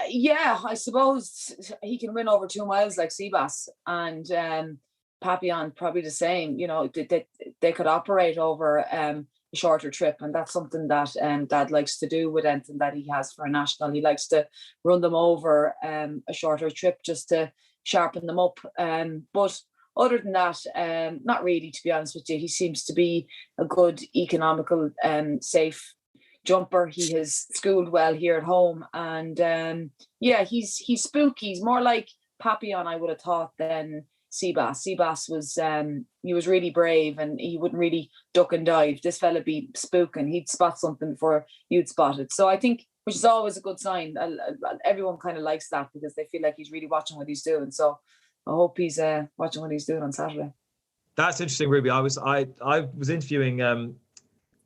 Yeah, I suppose he can win over 2 miles like Seabass, and Papillon probably the same. You know, they could operate over a shorter trip, and that's something that Dad likes to do with anything that he has for a national. He likes to run them over a shorter trip just to sharpen them up. But other than that, not really, to be honest with you. He seems to be a good, economical, safe jumper. He has schooled well here at home, and he's spooky. He's more like Papillon, I would have thought, than Seabass. Seabass was he was really brave, and he wouldn't really duck and dive. This fella be spooking. He'd spot something before you'd spot it. So I think, which is always a good sign. Everyone kind of likes that because they feel like he's really watching what he's doing. So I hope he's watching what he's doing on Saturday. That's interesting, Ruby. I was interviewing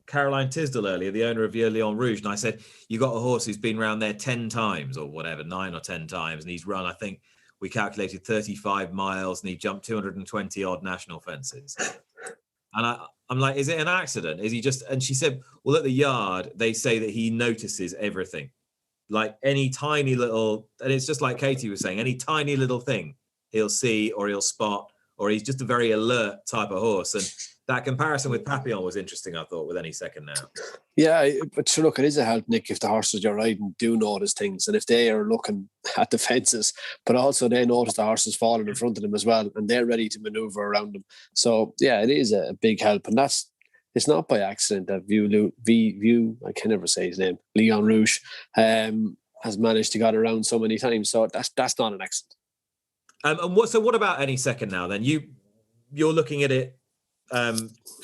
Caroline Tisdall earlier, the owner of Vieux Lion Rouge, and I said, you got a horse who's been around there 10 times or whatever, 9 or 10 times, and he's run, I think we calculated 35 miles, and he jumped 220 odd national fences. And I'm like, is it an accident? Is he just, and she said, well, at the yard, they say that he notices everything. Like any tiny little, and it's just like Katie was saying, any tiny little thing he'll see or he'll spot, or he's just a very alert type of horse. And that comparison with Papillon was interesting, I thought, with Any Second now. Yeah, but sure, look, it is a help, Nick, if the horses you're riding do notice things, and if they are looking at the fences, but also they notice the horses falling in front of them as well, and they're ready to manoeuvre around them. So, yeah, it is a big help, and it's not by accident that Vieux, I can never say his name, Lion Rouge, has managed to get around so many times. So that's not an accident. So what about Any Second now then? You're looking at it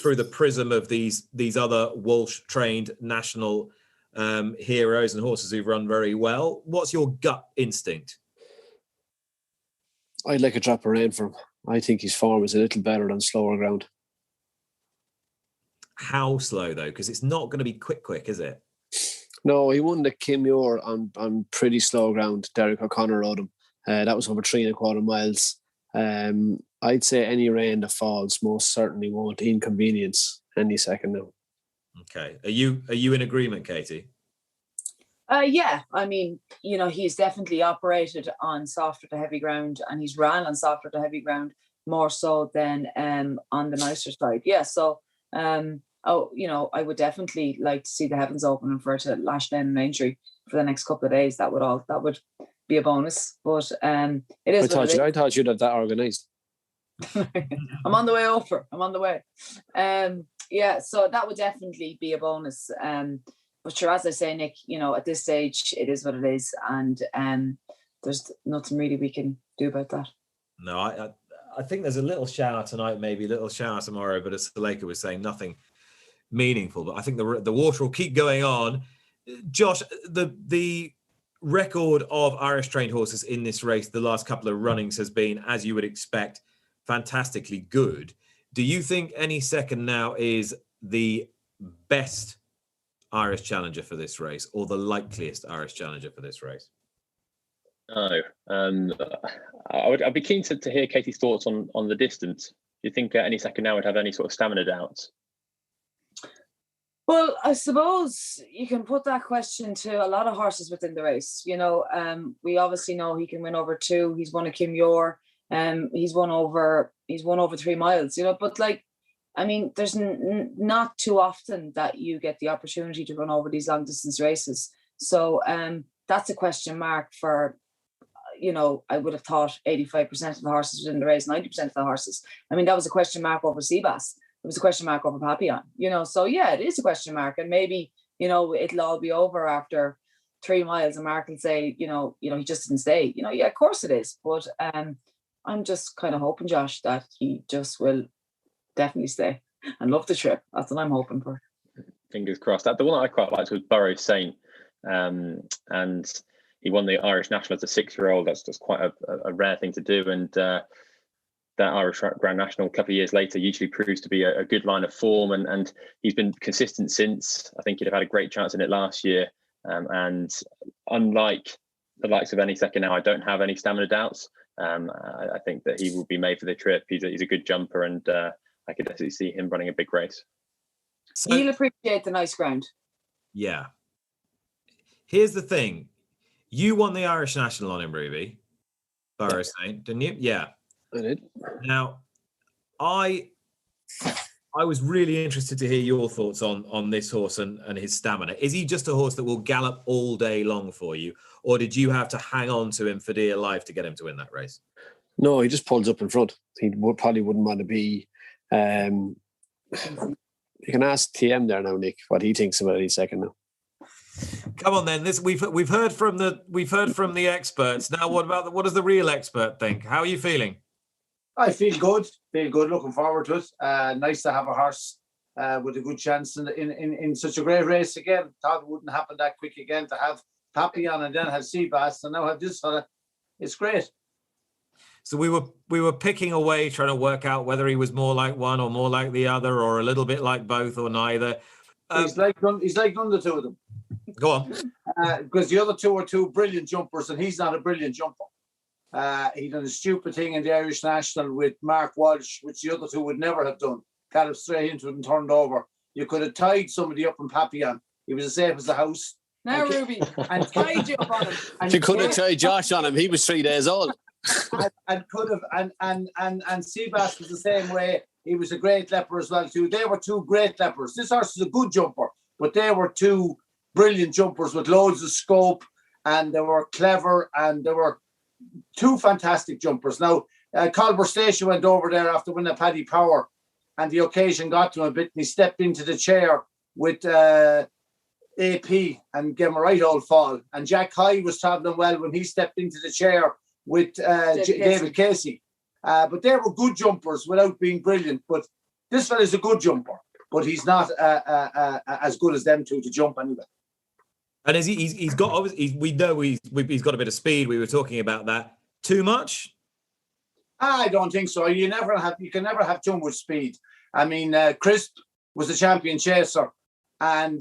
through the prism of these other Walsh-trained national heroes and horses who've run very well. What's your gut instinct? I'd like a drop of rain for him. I think his form is a little better on slower ground. How slow, though? Because it's not going to be quick, is it? No, he won the Kim Muir on pretty slow ground. Derek O'Connor rode him. That was over 3.25 miles. I'd say any rain that falls most certainly won't inconvenience Any Second now. Okay. Are you in agreement, Katie? Yeah. I mean, you know, he's definitely operated on softer to heavy ground, and he's ran on softer to heavy ground more so than on the nicer side. Yeah. So, you know, I would definitely like to see the heavens open and for it to lash down in Aintree for the next couple of days. That would be a bonus. But it is. I thought you'd have that organised. I'm on the way over. I'm on the way. Yeah, so that would definitely be a bonus. But sure, as I say, Nick, you know, at this stage, it is what it is, and there's nothing really we can do about that. No, I think there's a little shower tonight, maybe a little shower tomorrow, but as Suleika was saying, nothing meaningful. But I think the water will keep going on. Josh, the record of Irish trained horses in this race, the last couple of runnings has been, as you would expect, fantastically good. Do you think Any Second Now is the best Irish challenger for this race, or the likeliest Irish challenger for this race? No. I'd be keen to hear Katie's thoughts on the distance. Do you think Any Second Now would have any sort of stamina doubts? Well, I suppose you can put that question to a lot of horses within the race. You know, we obviously know he can win over 2. He's won a Kim Yor. He's won over 3 miles. You know, but like, I mean, there's not too often that you get the opportunity to run over these long distance races. So that's a question mark for, you know, I would have thought 85% of the horses within the race, 90% of the horses. I mean, that was a question mark over Seabass. It was a question mark over Papillon, you know. So yeah, it is a question mark, and maybe, you know, it'll all be over after 3 miles, and Mark will say, you know, he just didn't stay. You know, yeah, of course it is. But I'm just kind of hoping, Josh, that he just will definitely stay and love the trip. That's what I'm hoping for. Fingers crossed. The one that I quite liked was Burrow Saint, and he won the Irish National as a 6-year-old. That's just quite a rare thing to do, and that Irish Grand National a couple of years later usually proves to be a good line of form, and he's been consistent since. I think he'd have had a great chance in it last year, and unlike the likes of Any Second Now, I don't have any stamina doubts. I think that he will be made for the trip. He's a good jumper, and I could definitely see him running a big race. So, he'll appreciate the nice ground. Yeah. Here's the thing. You won the Irish National on him, Ruby. Burrow Saint, didn't you? Yeah. I did. Now, I was really interested to hear your thoughts on this horse and his stamina. Is he just a horse that will gallop all day long for you, or did you have to hang on to him for dear life to get him to win that race? No, he just pulls up in front. He probably wouldn't want to be. You can ask TM there now, Nick, what he thinks about Any Second Now. Come on, then. We've heard from the experts. Now, what does the real expert think? How are you feeling? I feel good. Looking forward to it. Nice to have a horse with a good chance in such a great race again. Thought it wouldn't happen that quick again to have Papillon and then have Seabass and now have this fella. It's great. So we were picking away, trying to work out whether he was more like one or more like the other, or a little bit like both or neither. He's like none the two of them. Go on. Because the other two are two brilliant jumpers, and he's not a brilliant jumper. He done a stupid thing in the Irish National with Mark Walsh, which the other two would never have done. Got him straight into it and turned over. You could have tied somebody up in Papillon. He was as safe as the house. Now, Ruby, and tied you up on him. You could have tied Josh on him. He was 3 days old. and could have and Seabass was the same way. He was a great leper as well too. They were two great lepers. This horse is a good jumper, but they were two brilliant jumpers with loads of scope, and they were clever, and they were two fantastic jumpers. Now, Colbert Stacey went over there after winning Paddy Power, and the occasion got to him a bit, and he stepped into the chair with AP and gave him a right old fall. And Jack High was travelling well when he stepped into the chair with David Casey. But they were good jumpers without being brilliant. But this one is a good jumper, but he's not as good as them two to jump anyway. And he's got, obviously, we know he's got a bit of speed. We were talking about that. Too much? I don't think so. You can never have too much speed. I mean, Crisp was the champion chaser, and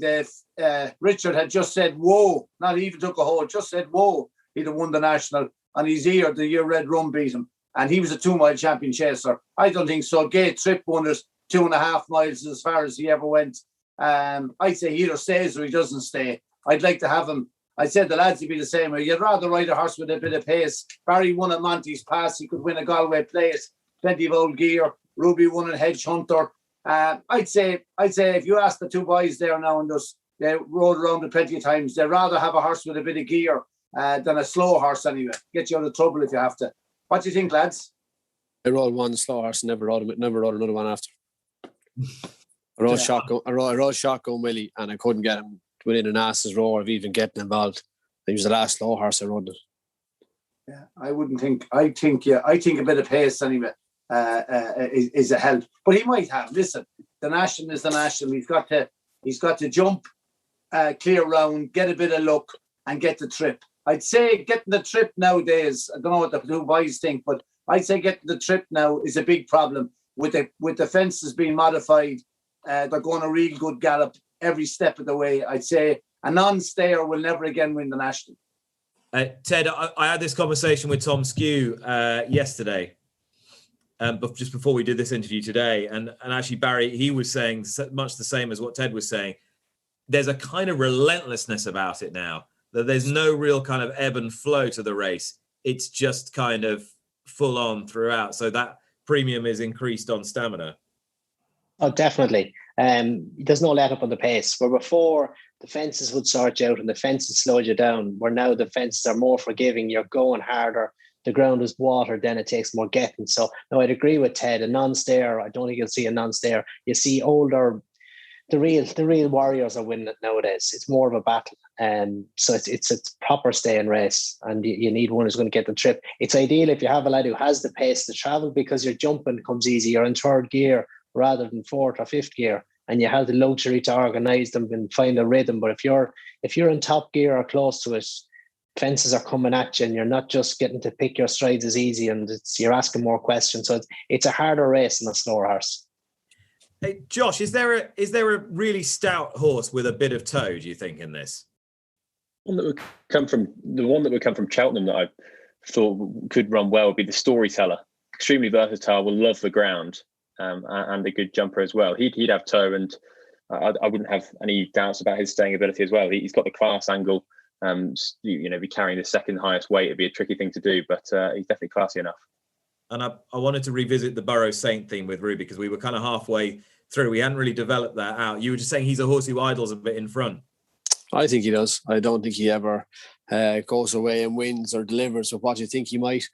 Richard had just said whoa, not even took a hold, just said whoa. He'd have won the national on his ear. The year Red Rum beat him, and he was a 2-mile champion chaser. I don't think so. Gay Trip won it 2.5 miles as far as he ever went. I'd say he either stays or he doesn't stay. I'd like to have him. I said the lads would be the same way. You'd rather ride a horse with a bit of pace. Barry won at Monty's Pass. He could win a Galway Place. Plenty of old gear. Ruby won at Hedge Hunter. I'd say if you ask the two boys there now and they rode around it plenty of times, they'd rather have a horse with a bit of gear than a slow horse anyway. Get you out of trouble if you have to. What do you think, lads? I rode one slow horse and never rode another one after. I rode shotgun Willie, and I couldn't get him within an ass's roar of even getting involved. He was the last slow horse I rode it. Yeah, I wouldn't think. I think a bit of pace anyway is a help. But he might have. Listen, the national is the national. He's got to jump, clear round, get a bit of luck, and get the trip. I'd say getting the trip nowadays, I don't know what the two boys think, but I'd say getting the trip now is a big problem. With the fences being modified, they're going a real good gallop every step of the way. I'd say a non-stayer will never again win the National. Ted, I had this conversation with Tom Skew yesterday, but just before we did this interview today, and actually Barry, he was saying much the same as what Ted was saying. There's a kind of relentlessness about it now, that there's no real kind of ebb and flow to the race. It's just kind of full on throughout. So that premium is increased on stamina. Oh, definitely. There's no let up on the pace. Where before the fences would sort you out and the fences slowed you down, where now the fences are more forgiving. You're going harder. The ground is water, then it takes more getting. So no, I'd agree with Ted. A non-stayer, I don't think you'll see a non-stayer. You see older, the real warriors are winning it nowadays. It's more of a battle. So it's a proper staying race, and you need one who's going to get the trip. It's ideal if you have a lad who has the pace to travel, because your jumping comes easy. You're in third gear rather than fourth or fifth gear, and you have the luxury to organise them and find a rhythm. But if you're in top gear or close to it, fences are coming at you, and you're not just getting to pick your strides as easy, and you're asking more questions. So it's a harder race than a slower horse. Hey, Josh, is there a really stout horse with a bit of toe, do you think, in this? The one that would come from Cheltenham that I thought could run well would be the Storyteller. Extremely versatile, will love the ground, and a good jumper as well. He'd have toe, and I wouldn't have any doubts about his staying ability as well. He's got the class angle. Be carrying the second highest weight, it'd be a tricky thing to do, but he's definitely classy enough. And I wanted to revisit the Burrow Saint theme with Ruby, because we were kind of halfway through. We hadn't really developed that out. You were just saying he's a horse who idles a bit in front. I think he does. I don't think he ever goes away and wins or delivers with what you think he might.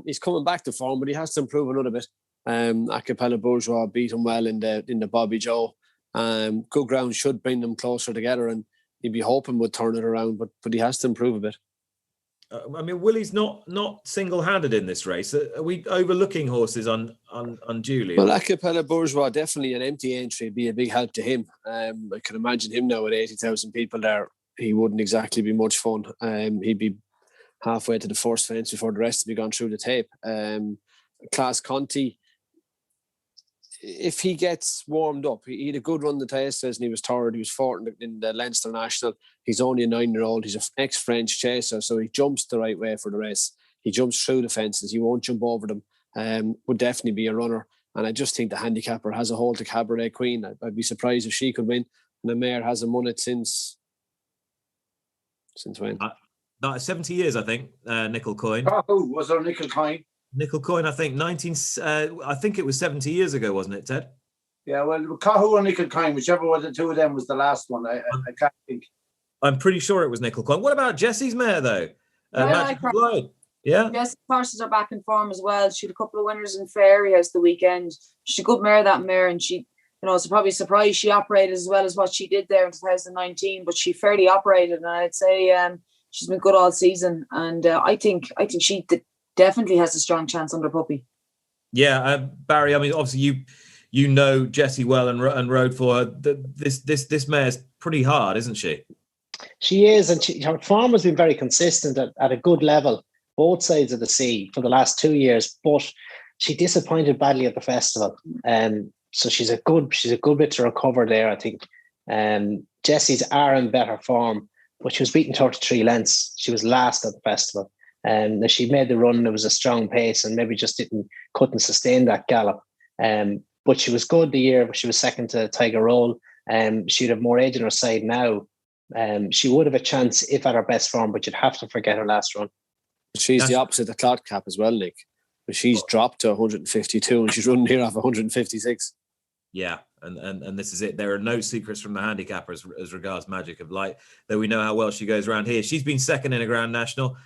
He's coming back to form, but he has to improve a little bit. Acapella Bourgeois beat him well in the Bobby Joe. Good ground should bring them closer together, and he'd be hoping would turn it around, but he has to improve a bit. Willie's not single-handed in this race. Are we overlooking horses unduly? Well, Acapella Bourgeois, definitely an empty entry would be a big help to him. I can imagine him now with 80,000 people there. He wouldn't exactly be much fun. He'd be halfway to the first fence before the rest to be gone through the tape. Class Conti, if he gets warmed up, he had a good run the Tastes and he was third. He was fourth in the Leinster National. He's only a 9-year-old. He's an ex-French chaser, so he jumps the right way for the race. He jumps through the fences. He won't jump over them. Would definitely be a runner. And I just think the handicapper has a hold to Cabaret Queen. I'd be surprised if she could win. And the mare hasn't won it since when? 70 years, I think. Nickel Coin. Oh, was there a Nickel Coin? Nickel Coin, I think I think it was 70 years ago, wasn't it, Ted? Yeah, well, Cahu or Nickel Coin, whichever one of the two of them was the last one. I can't think. I'm pretty sure it was Nickel Coin. What about Jessie's mare, though? Yeah. Yes, horses are back in form as well. She had a couple of winners in Fairy House the weekend. She's a good mare, that mare, and she, it's probably surprised she operated as well as what she did there in 2019, but she fairly operated, and I'd say she's been good all season, and I think she definitely has a strong chance under Puppy. Yeah, Barry. I mean, obviously you know Jessie well and rode for her. This mare's pretty hard, isn't she? She is, and her form has been very consistent at a good level, both sides of the sea for the last 2 years. But she disappointed badly at the festival, so she's a good bit to recover there, I think. Jessie's are in better form, but she was beaten 33 lengths. She was last at the festival. And she made the run. It was a strong pace, and maybe just couldn't sustain that gallop. But she was good the year. She was second to Tiger Roll. She'd have more age on her side now. She would have a chance if at her best form, but you'd have to forget her last run. She's the opposite of Clot Cap as well, Nick. But she's dropped to 152 and she's running here off 156. Yeah, and this is it. There are no secrets from the handicapper as regards Magic of Light, though we know how well she goes around here. She's been second in a Grand National.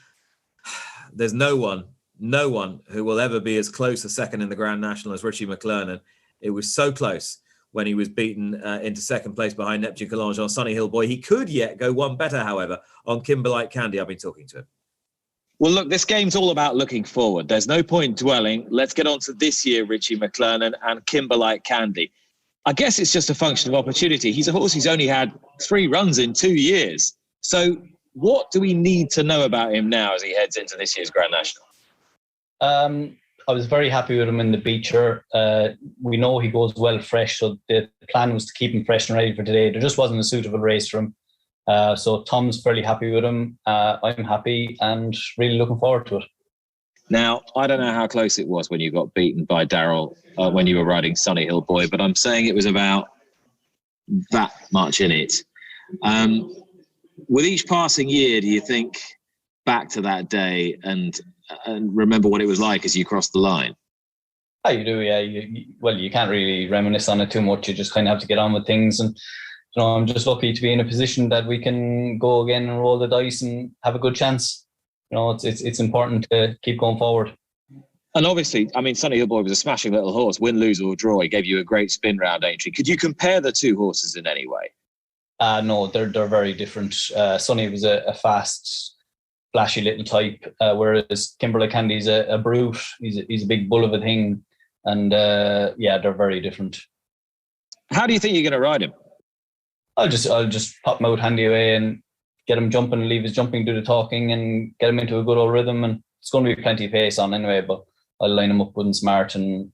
There's no one who will ever be as close a second in the Grand National as Richie Mclernon. It was so close when he was beaten into second place behind Neptune Collange on Sunny Hill Boy. He could yet go one better, however, on Kimberlite Candy. I've been talking to him. Well, look, this game's all about looking forward. There's no point dwelling. Let's get on to this year, Richie Mclernon and Kimberlite Candy. I guess it's just a function of opportunity. He's a horse who's only had 3 runs in 2 years. So What do we need to know about him now as he heads into this year's Grand National? I was very happy with him in the Beecher. We know he goes well fresh, so the plan was to keep him fresh and ready for today. There just wasn't a suitable race for him. So Tom's fairly happy with him. I'm happy and really looking forward to it. Now, I don't know how close it was when you got beaten by Darrell when you were riding Sunny Hill Boy, but I'm saying it was about that much in it. With each passing year, do you think back to that day and remember what it was like as you crossed the line? Oh, you do, yeah. You can't really reminisce on it too much. You just kind of have to get on with things. And I'm just lucky to be in a position that we can go again and roll the dice and have a good chance. It's important to keep going forward. And obviously, I mean, Sunny Hill Boy was a smashing little horse. Win, lose or draw, he gave you a great spin round Aintree. Could you compare the two horses in any way? No, they're very different. Sunny was a fast, flashy little type, whereas Kimberley Candy's a brute. He's a big bull of a thing, and they're very different. How do you think you're going to ride him? I'll just pop him out handy away and get him jumping, leave his jumping, do the talking, and get him into a good old rhythm. And it's going to be plenty of pace on anyway, but I'll line him up good and smart. And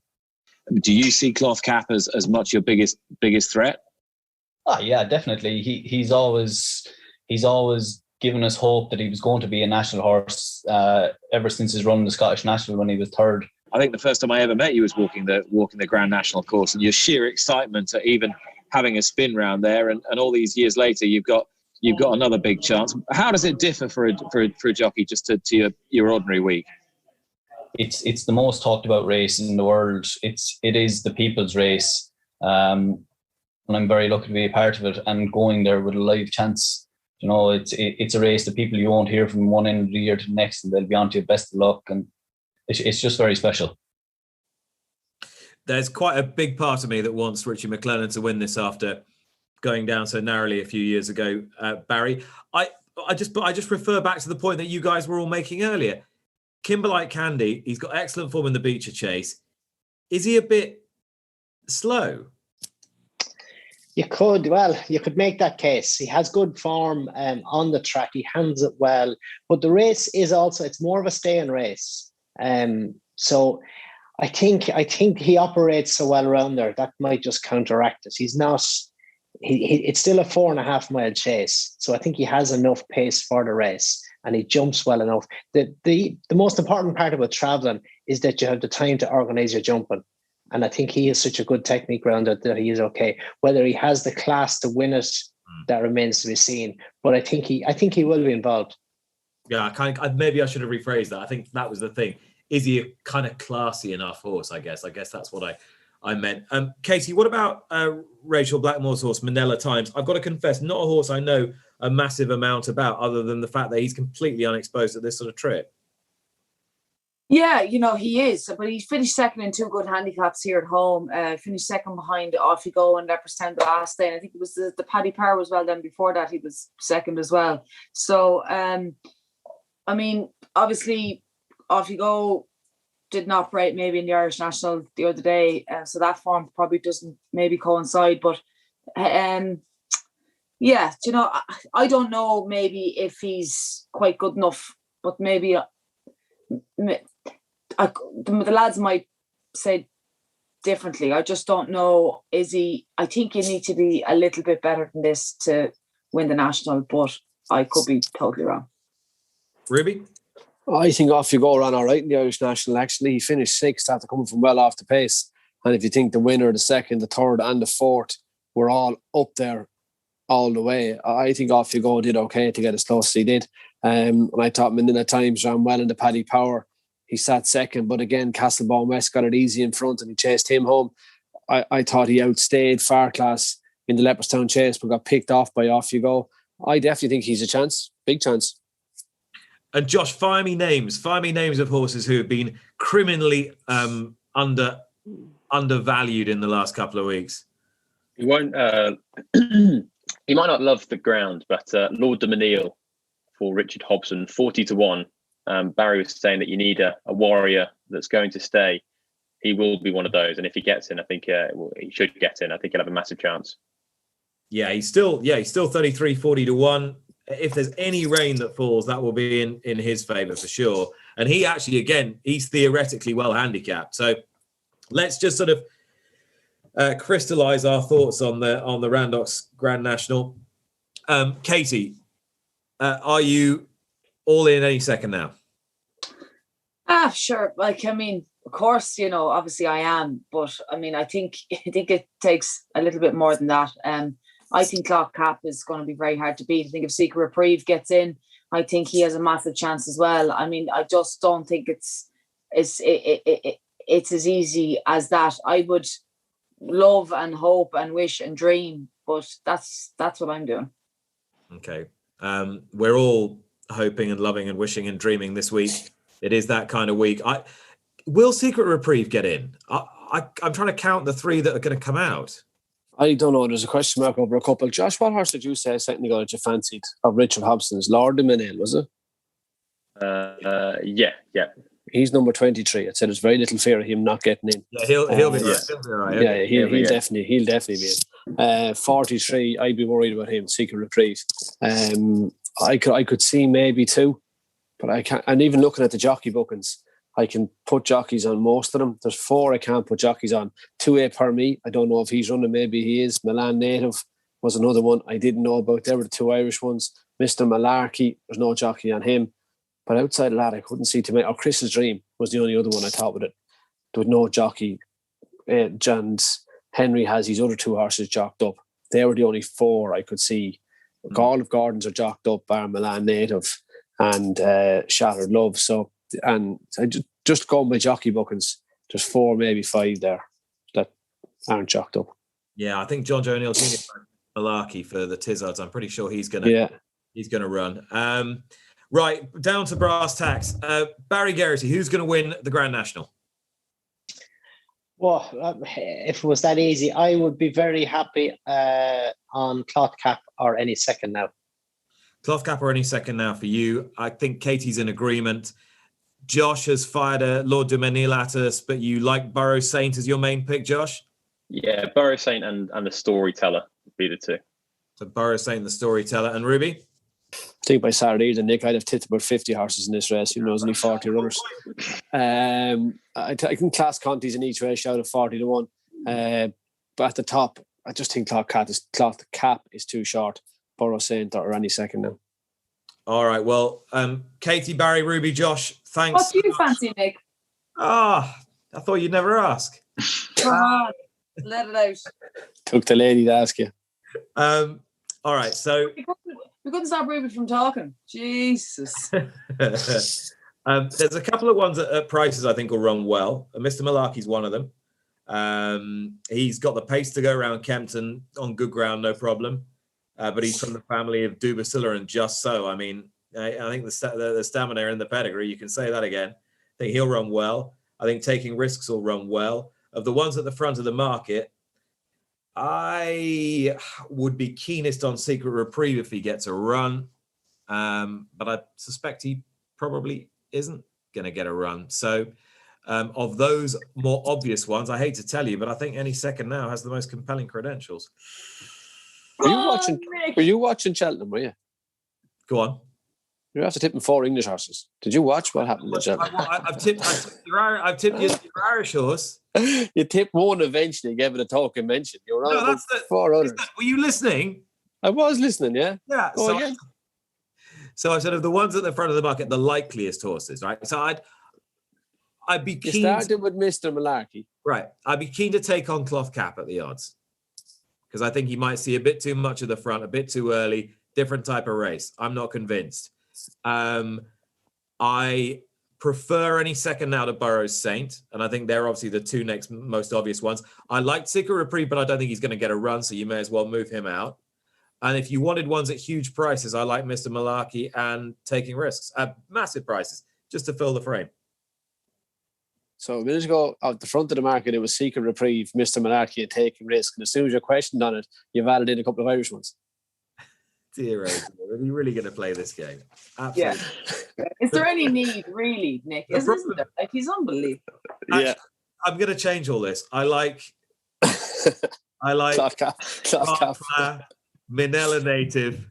do you see Cloth Cap as much your biggest threat? Yeah, definitely. He's always given us hope that he was going to be a national horse ever since his run in the Scottish National when he was third. I think the first time I ever met you was walking the Grand National course, and your sheer excitement at even having a spin round there, and all these years later, you've got another big chance. How does it differ for a jockey just to your ordinary week? It's the most talked about race in the world. It is the people's race. And I'm very lucky to be a part of it and going there with a live chance. It's a race that people you won't hear from one end of the year to the next, and they'll be on to you best of luck, and it's just very special. There's quite a big part of me that wants Richie Mclernon to win this after going down so narrowly a few years ago, Barry. I just refer back to the point that you guys were all making earlier. Kimberley Candy, he's got excellent form in the Beecher Chase. Is he a bit slow? You could make that case. He has good form on the track. He handles it well, but the race is also, it's more of a staying race. So I think he operates so well around there that might just counteract it. He's not. It's still a 4.5 mile chase, so I think he has enough pace for the race, and he jumps well enough. The most important part about traveling is that you have the time to organize your jumping. And I think he has such a good technique around it that he is okay. Whether he has the class to win it, that remains to be seen. But I think he will be involved. Yeah, maybe I should have rephrased that. I think that was the thing. Is he a kind of classy enough horse? I guess that's what I meant. Katie, what about Rachel Blackmore's horse, Manila Times? I've got to confess, not a horse I know a massive amount about, other than the fact that he's completely unexposed at this sort of trip. Yeah, he is, but he finished second in 2 good handicaps here at home. Finished second behind Off You Go and Leopardstown the last day. And I think it was the Paddy Power was well done before that. He was second as well. So, obviously, Off You Go didn't operate maybe in the Irish National the other day. So that form probably doesn't maybe coincide. But, I don't know maybe if he's quite good enough, but maybe the lads might say differently. I just don't know. I think you need to be a little bit better than this to win the national, but I could be totally wrong. Ruby? I think Off You Go ran all right in the Irish National, actually. He finished 6th after coming from well off the pace. And if you think the winner, the second, the third and the fourth were all up there all the way, I think Off You Go did okay to get as close as he did. And I thought Manila Times ran well in the Paddy Power. He sat second, but again, Castlebawn West got it easy in front and he chased him home. I thought he outstayed Farclas in the Leopardstown Chase, but got picked off by Off You Go. I definitely think he's a chance, big chance. And Josh, fire me names of horses who have been criminally undervalued in the last couple of weeks. He won't. He might not love the ground, but Lord de Menil for Richard Hobson, 40-1. Barry was saying that you need a warrior that's going to stay. He will be one of those, and if he gets in, I think he should get in. I think he'll have a massive chance. Yeah, he's still 33, 40-1. if there's any rain that falls, that will be in his favour for sure. And he actually, again, he's theoretically well handicapped. So let's just sort of crystallise our thoughts on the Randox Grand National. Katie, are you all in any second now? Sure. Like, I mean, of course, you know, obviously I am, but I mean, I think it takes a little bit more than that. I think Cloth Cap is going to be very hard to beat. I think if Secret Reprieve gets in, I think he has a massive chance as well. I mean, I just don't think it's as easy as that. I would love and hope and wish and dream, but that's what I'm doing. Okay. We're all hoping and loving and wishing and dreaming this week. It is that kind of week. Will Secret Reprieve get in? I'm trying to count the 3 that are going to come out. I don't know. There's a question mark over a couple. Josh, what horse did you say a second ago that you fancied of Richard Hobson's? Lord de Manil, was it? Yeah. He's number 23. I said there's very little fear of him not getting in. Yeah, he'll be right. He'll be right. Yeah, he'll definitely be in. 43. I'd be worried about him. Secret Reprieve. I could see maybe 2, but I can't. And even looking at the jockey bookings, I can put jockeys on most of them. There's 4 I can't put jockeys on. 2A per me. I don't know if he's running. Maybe he is. Milan Native was another one I didn't know about. There were the 2 Irish ones. Mr. Malarkey, there's no jockey on him. But outside of that, I couldn't see too many. Or Chris's Dream was the only other one I thought with it. There was no jockey. John's Henry has his other 2 horses jocked up. They were the only 4 I could see. All of Gordon's are jocked up, bar Milan Native and Shattered Love. So, and I just going by jockey bookings, there's 4, maybe 5 there that aren't jocked up. Yeah, I think John Joe O'Neill Jr. Malarkey for the Tizzards. I'm pretty sure he's gonna run. Right, down to brass tacks. Barry Geraghty, who's going to win the Grand National? Well, if it was that easy, I would be very happy on Cloth Cap or any second now. Cloth Cap or any second now for you. I think Katie's in agreement. Josh has fired a Lord de Manil at us, but you like Burrow Saint as your main pick, Josh? Yeah, Burrow Saint and the Storyteller would be the 2. So Burrow Saint, the Storyteller, and Ruby? I think by Saturday evening, Nick, I'd have tipped about 50 horses in this race. You know, there's only 40 runners. I think Class Conti's in each race out of 40 to 1. But at the top, I just think Cloth Cap is too short. Burrow Saint or any second now. All right. Well, Katie, Barry, Ruby, Josh, thanks. What do you fancy, Nick? I thought you'd never ask. Come on, let it out. Took the lady to ask you. All right. So we couldn't stop Ruby from talking. Jesus. There's a couple of ones at prices I think will run well. Mr. Malarkey's one of them. He's got the pace to go around Kempton on good ground, no problem. But he's from the family of Dubasilla and Just So. I mean, I think the stamina and the pedigree, you can say that again. I think he'll run well. I think Taking Risks will run well. Of the ones at the front of the market, I would be keenest on Secret Reprieve if he gets a run. But I suspect he probably isn't going to get a run. So of those more obvious ones, I hate to tell you, but I think any second now has the most compelling credentials. Were you watching Cheltenham, were you? Go on. You're after tipping 4 English horses. Did you watch what happened in Cheltenham? I've tipped your Irish horse. You tipped 1 eventually, gave it a token mention. You were on 4 others. Were you listening? I was listening, yeah. Yeah. So I said of the ones at the front of the market, the likeliest horses, right? So I'd be keen. You started with Mr. Malarkey. Right. I'd be keen to take on Cloth Cap at the odds. Because I think you might see a bit too much of the front, a bit too early, different type of race. I'm not convinced. I prefer any second now to Burrow Saint, and I think they're obviously the 2 next most obvious ones. I like Secret Reprieve, but I don't think he's going to get a run, so you may as well move him out. And if you wanted ones at huge prices, I like Mr. Malarkey and Taking Risks at massive prices, just to fill the frame. So a minute ago, out the front of the market, it was Secret Reprieve, Mr. Malarkey, and Taking Risk. And as soon as you questioned on it, you've added in a couple of Irish ones. Dear, are you really going to play this game? Absolutely. Yeah. Is there any need, really, Nick? Isn't there? Like, he's unbelievable. Actually, I'm going to change all this. I like Cloth Cap. Manila Native,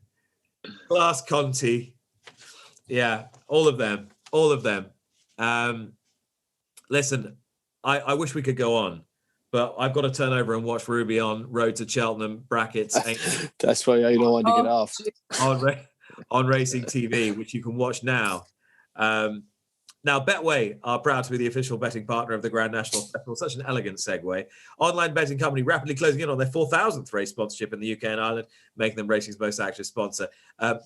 Glass Conti. Yeah, all of them. Listen, I wish we could go on, but I've got to turn over and watch Ruby on Road to Cheltenham brackets. That's why I don't want to get off. On Racing TV, which you can watch now. Now, Betway are proud to be the official betting partner of the Grand National Festival. Such an elegant segue. Online betting company rapidly closing in on their 4,000th race sponsorship in the UK and Ireland, making them racing's most active sponsor.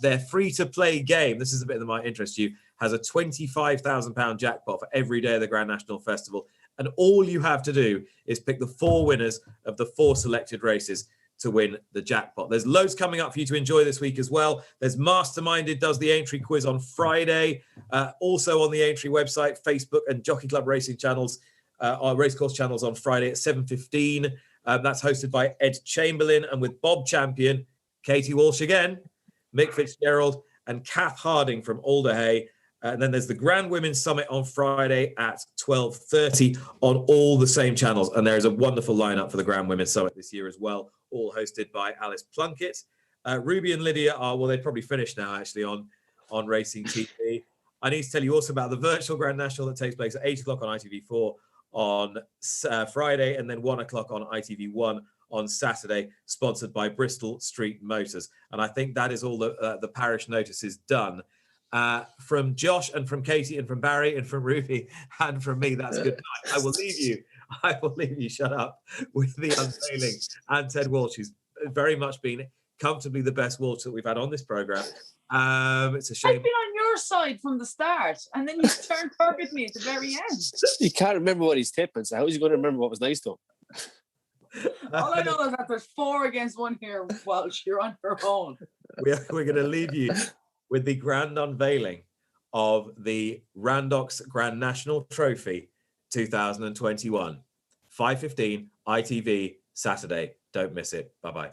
Their free-to-play game, this is a bit that might interest you, has a £25,000 jackpot for every day of the Grand National Festival. And all you have to do is pick the 4 winners of the 4 selected races to win the jackpot. There's loads coming up for you to enjoy this week as well. There's Masterminded does the Aintree quiz on Friday. Also on the Aintree website, Facebook and Jockey Club Racing channels, our racecourse channels on Friday at 7:15. That's hosted by Ed Chamberlain and with Bob Champion, Katie Walsh again, Mick Fitzgerald and Kath Harding from Alderhay. And then there's the Grand Women's Summit on Friday at 12:30 on all the same channels. And there is a wonderful lineup for the Grand Women's Summit this year as well, all hosted by Alice Plunkett. Ruby and Lydia are, well, they've probably finished now, actually, on Racing TV. I need to tell you also about the virtual Grand National that takes place at 8 o'clock on ITV4 on Friday and then 1 o'clock on ITV1 on Saturday, sponsored by Bristol Street Motors. And I think that is all the parish notices done. From Josh and from Katie and from Barry and from Ruby and from me, that's good night. I will leave you, shut up, with the unveiling and Ted Walsh, who's very much been comfortably the best Walsh that we've had on this programme. It's a shame. I've been on your side from the start, and then you turned hard with me at the very end. He can't remember what he's tipping, so how is he going to remember what was nice to him? All I know is that there's 4 against 1 here, Walsh. You're on your own. We're going to leave you with the grand unveiling of the Randox Grand National Trophy 2021. 5:15 ITV Saturday. Don't miss it. Bye-bye.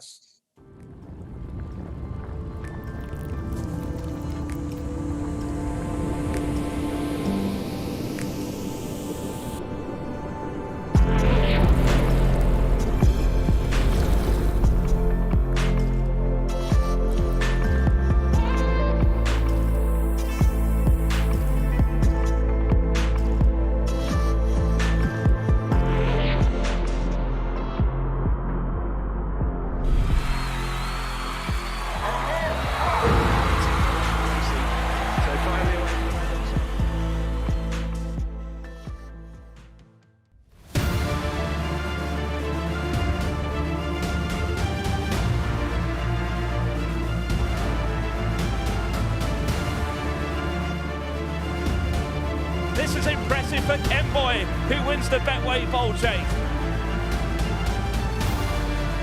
This is impressive for Kenboy, who wins the Betway Bowl Chase.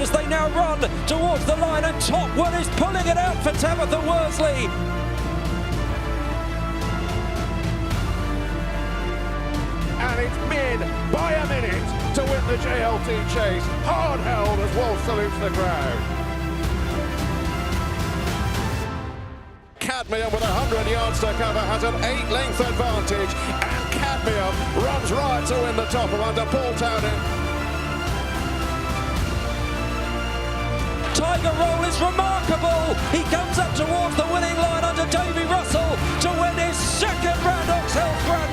As they now run towards the line, and Top One is pulling it out for Tabitha Worsley. And it's Min by a minute to win the JLT chase. Hard held as Walsh salutes the crowd. Cadmium with 100 yards to cover has an 8-length advantage, and Cadmium runs right to win the top of under Paul Townend. Tiger Roll is remarkable. He comes up towards the winning line under Davy Russell to win his second Randox Health Grand